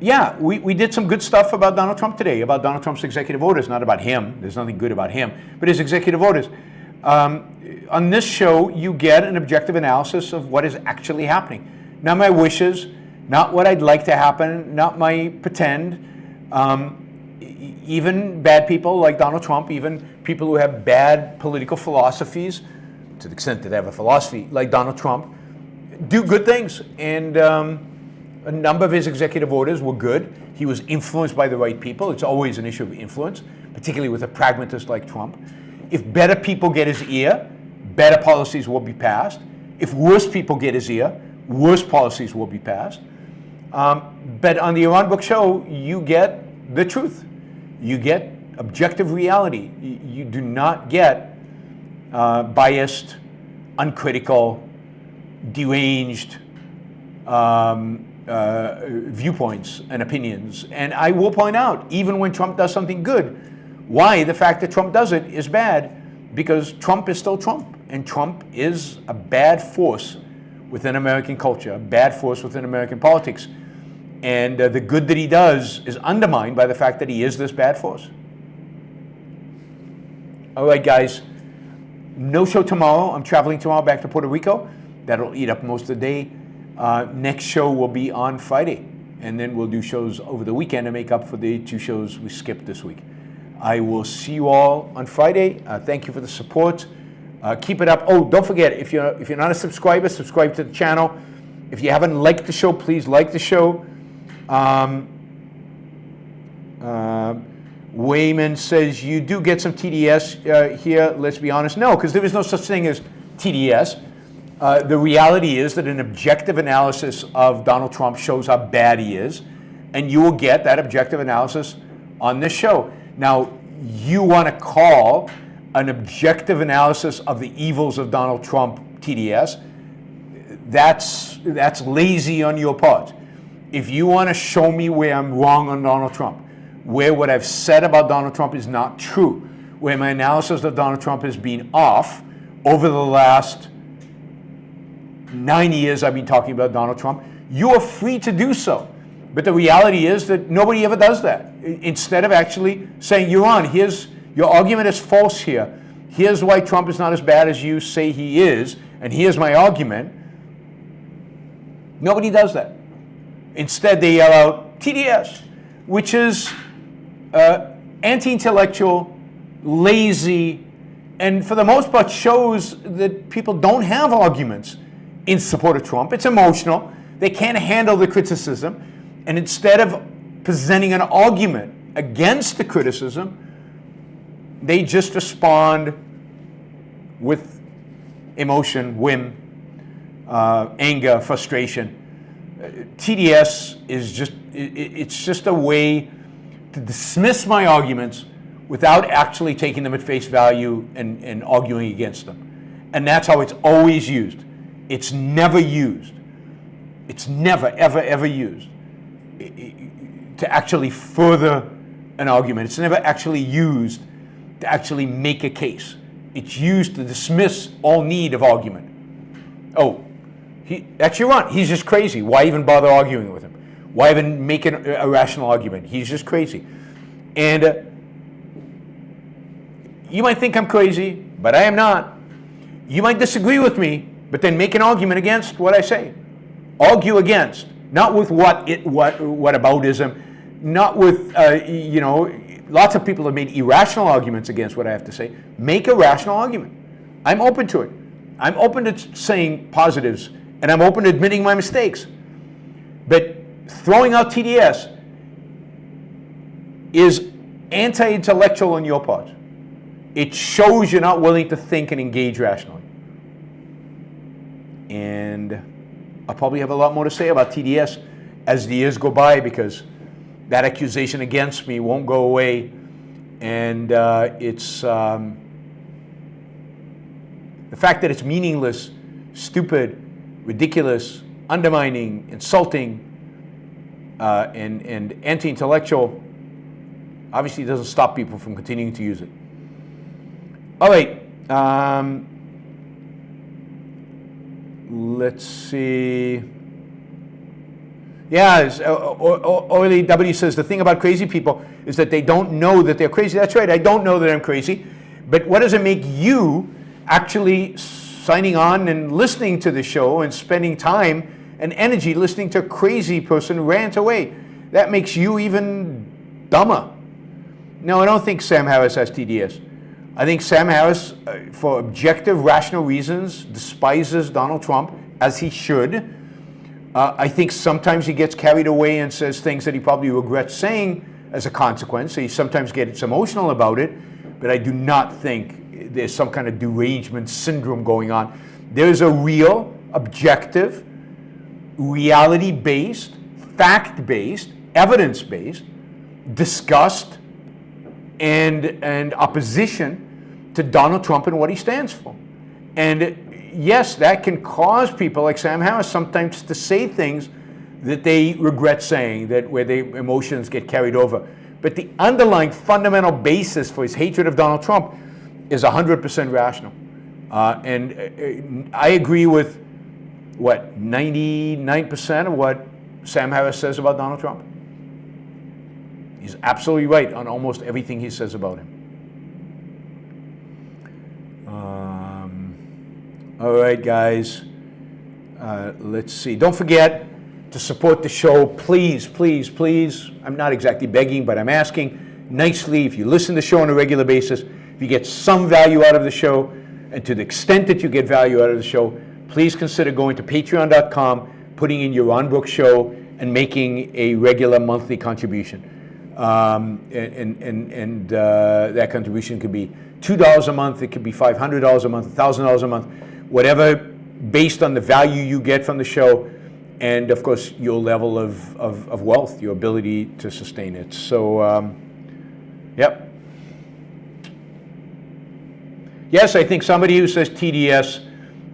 Yeah, we did some good stuff about Donald Trump today, about Donald Trump's executive orders, not about him. There's nothing good about him, but his executive orders. On this show, you get an objective analysis of what is actually happening. Not my wishes, not what I'd like to happen, not my pretend. Even bad people like Donald Trump, even people who have bad political philosophies, to the extent that they have a philosophy like Donald Trump, do good things. And a number of his executive orders were good. He was influenced by the right people. It's always an issue of influence, particularly with a pragmatist like Trump. If better people get his ear, better policies will be passed. If worse people get his ear, worse policies will be passed. But on the Yaron Brook show, you get the truth. You get objective reality. You do not get biased, uncritical, deranged viewpoints and opinions. And I will point out, even when Trump does something good, why the fact that Trump does it is bad, because Trump is still Trump, and Trump is a bad force within American culture, a bad force within American politics. And the good that he does is undermined by the fact that he is this bad force. All right, guys, no show tomorrow. I'm traveling tomorrow back to Puerto Rico. That'll eat up most of the day. Next show will be on Friday, and then we'll do shows over the weekend to make up for the 2 shows we skipped this week. I will see you all on Friday. Thank you for the support. Keep it up. Oh, don't forget, if you're not a subscriber, subscribe to the channel. If you haven't liked the show, please like the show. Wayman says, you do get some TDS here, let's be honest. No, because there is no such thing as TDS. The reality is that an objective analysis of Donald Trump shows how bad he is, and you will get that objective analysis on this show. Now, you want to call an objective analysis of the evils of Donald Trump TDS, that's lazy on your part. If you want to show me where I'm wrong on Donald Trump, where what I've said about Donald Trump is not true, where my analysis of Donald Trump has been off over the last 9 years I've been talking about Donald Trump, you are free to do so. But the reality is that nobody ever does that. Instead of actually saying, Yaron, your argument is false here. Here's why Trump is not as bad as you say he is, and here's my argument. Nobody does that. Instead, they yell out TDS, which is anti-intellectual, lazy, and for the most part shows that people don't have arguments in support of Trump. It's emotional. They can't handle the criticism. And instead of presenting an argument against the criticism, they just respond with emotion, whim, anger, frustration. TDS is it's just a way to dismiss my arguments without actually taking them at face value and arguing against them. And that's how it's always used. It's never used. It's never, ever, ever used to actually further an argument. It's never actually used to actually make a case. It's used to dismiss all need of argument. Oh, that's Yaron. He's just crazy. Why even bother arguing with him? Why even make a rational argument? He's just crazy. And you might think I'm crazy, but I am not. You might disagree with me, but then make an argument against what I say. Argue against, not with what aboutism, not with lots of people have made irrational arguments against what I have to say. Make a rational argument. I'm open to it. I'm open to saying positives, and I'm open to admitting my mistakes. But throwing out TDS is anti-intellectual on your part. It shows you're not willing to think and engage rationally. And I'll probably have a lot more to say about TDS as the years go by, because that accusation against me won't go away. And it's the fact that it's meaningless, stupid, ridiculous, undermining, insulting, and anti-intellectual obviously doesn't stop people from continuing to use it. All right, let's see. Yeah, Oily W says, the thing about crazy people is that they don't know that they're crazy. That's right, I don't know that I'm crazy. But what does it make you actually signing on and listening to the show and spending time and energy listening to a crazy person rant away? That makes you even dumber. No, I don't think Sam Harris has TDS. I think Sam Harris, for objective, rational reasons, despises Donald Trump, as he should. I think sometimes he gets carried away and says things that he probably regrets saying as a consequence. So he sometimes gets emotional about it, but I do not think there's some kind of derangement syndrome going on. There's a real, objective, reality-based, fact-based, evidence-based disgust and opposition to Donald Trump and what he stands for. And yes, that can cause people like Sam Harris sometimes to say things that they regret saying, where their emotions get carried over. But the underlying fundamental basis for his hatred of Donald Trump is 100% rational. And I agree with, 99% of what Sam Harris says about Donald Trump. He's absolutely right on almost everything he says about him. All right, guys. Let's see. Don't forget to support the show. Please, please, please. I'm not exactly begging, but I'm asking nicely. If you listen to the show on a regular basis, if you get some value out of the show, and to the extent that you get value out of the show, please consider going to patreon.com, putting in your Yaron Brook show, and making a regular monthly contribution. That contribution could be $2 a month, it could be $500 a month, $1,000 a month, whatever, based on the value you get from the show, and of course your level of wealth, your ability to sustain it. So, yep. Yes, I think somebody who says TDS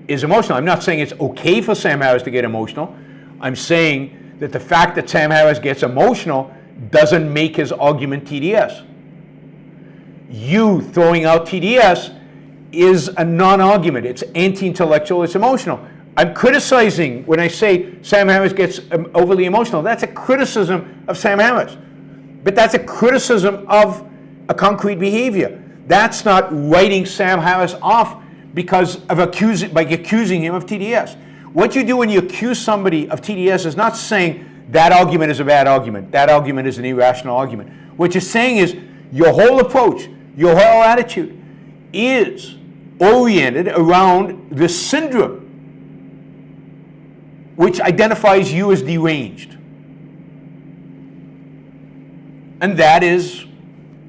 is emotional. I'm not saying it's okay for Sam Harris to get emotional. I'm saying that the fact that Sam Harris gets emotional doesn't make his argument TDS. You throwing out TDS is a non-argument. It's anti-intellectual, it's emotional. I'm criticizing when I say Sam Harris gets overly emotional. That's a criticism of Sam Harris. But that's a criticism of a concrete behavior. That's not writing Sam Harris off because of accusing him of TDS. What you do when you accuse somebody of TDS is not saying that argument is a bad argument, that argument is an irrational argument. What you're saying is Your whole approach, your whole attitude is oriented around the syndrome which identifies you as deranged. And that is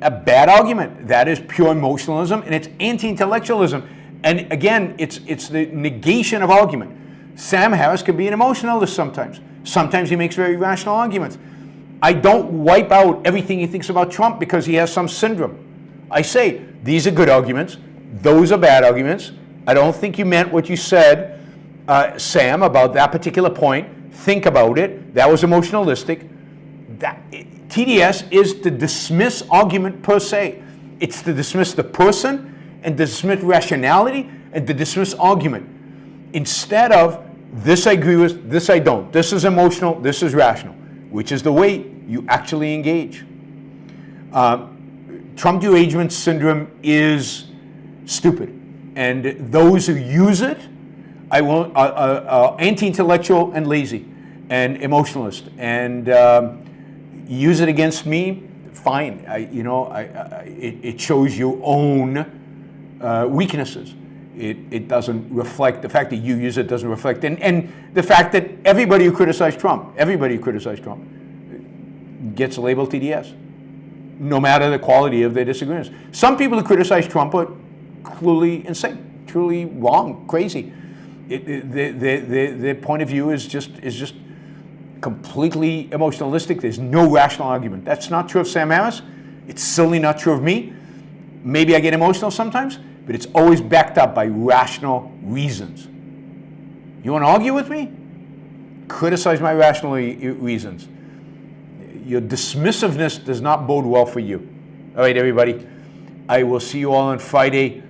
a bad argument. That is pure emotionalism, and it's anti-intellectualism. And again, it's the negation of argument. Sam Harris can be an emotionalist sometimes. Sometimes he makes very rational arguments. I don't wipe out everything he thinks about Trump because he has some syndrome. I say, these are good arguments. Those are bad arguments. I don't think you meant what you said, Sam, about that particular point. Think about it. That was emotionalistic. TDS is to dismiss argument per se. It's to dismiss the person and dismiss rationality and to dismiss argument. Instead of, this I agree with, this I don't. This is emotional, this is rational, which is the way you actually engage. Trump derangement syndrome is stupid. And those who use it, anti-intellectual and lazy and emotionalist. And use it against me, fine. It shows your own weaknesses. It doesn't reflect, the fact that you use it doesn't reflect, and the fact that everybody who criticized Trump gets labeled TDS, no matter the quality of their disagreements. Some people who criticize Trump are clearly insane, truly wrong, crazy. Their point of view is just completely emotionalistic. There's no rational argument. That's not true of Sam Harris. It's certainly not true of me. Maybe I get emotional sometimes, but it's always backed up by rational reasons. You want to argue with me? Criticize my rational reasons. Your dismissiveness does not bode well for you. All right, everybody. I will see you all on Friday.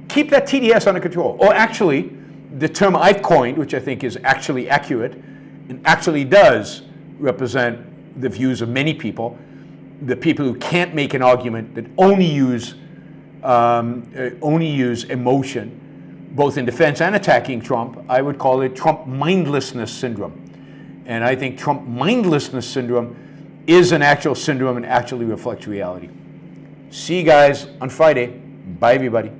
Keep that TDS under control. Or actually, the term I've coined, which I think is actually accurate, and actually does represent the views of many people, the people who can't make an argument, that only use emotion, both in defense and attacking Trump. I would call it Trump mindlessness syndrome. And I think Trump mindlessness syndrome is an actual syndrome and actually reflects reality. See you guys on Friday. Bye, everybody.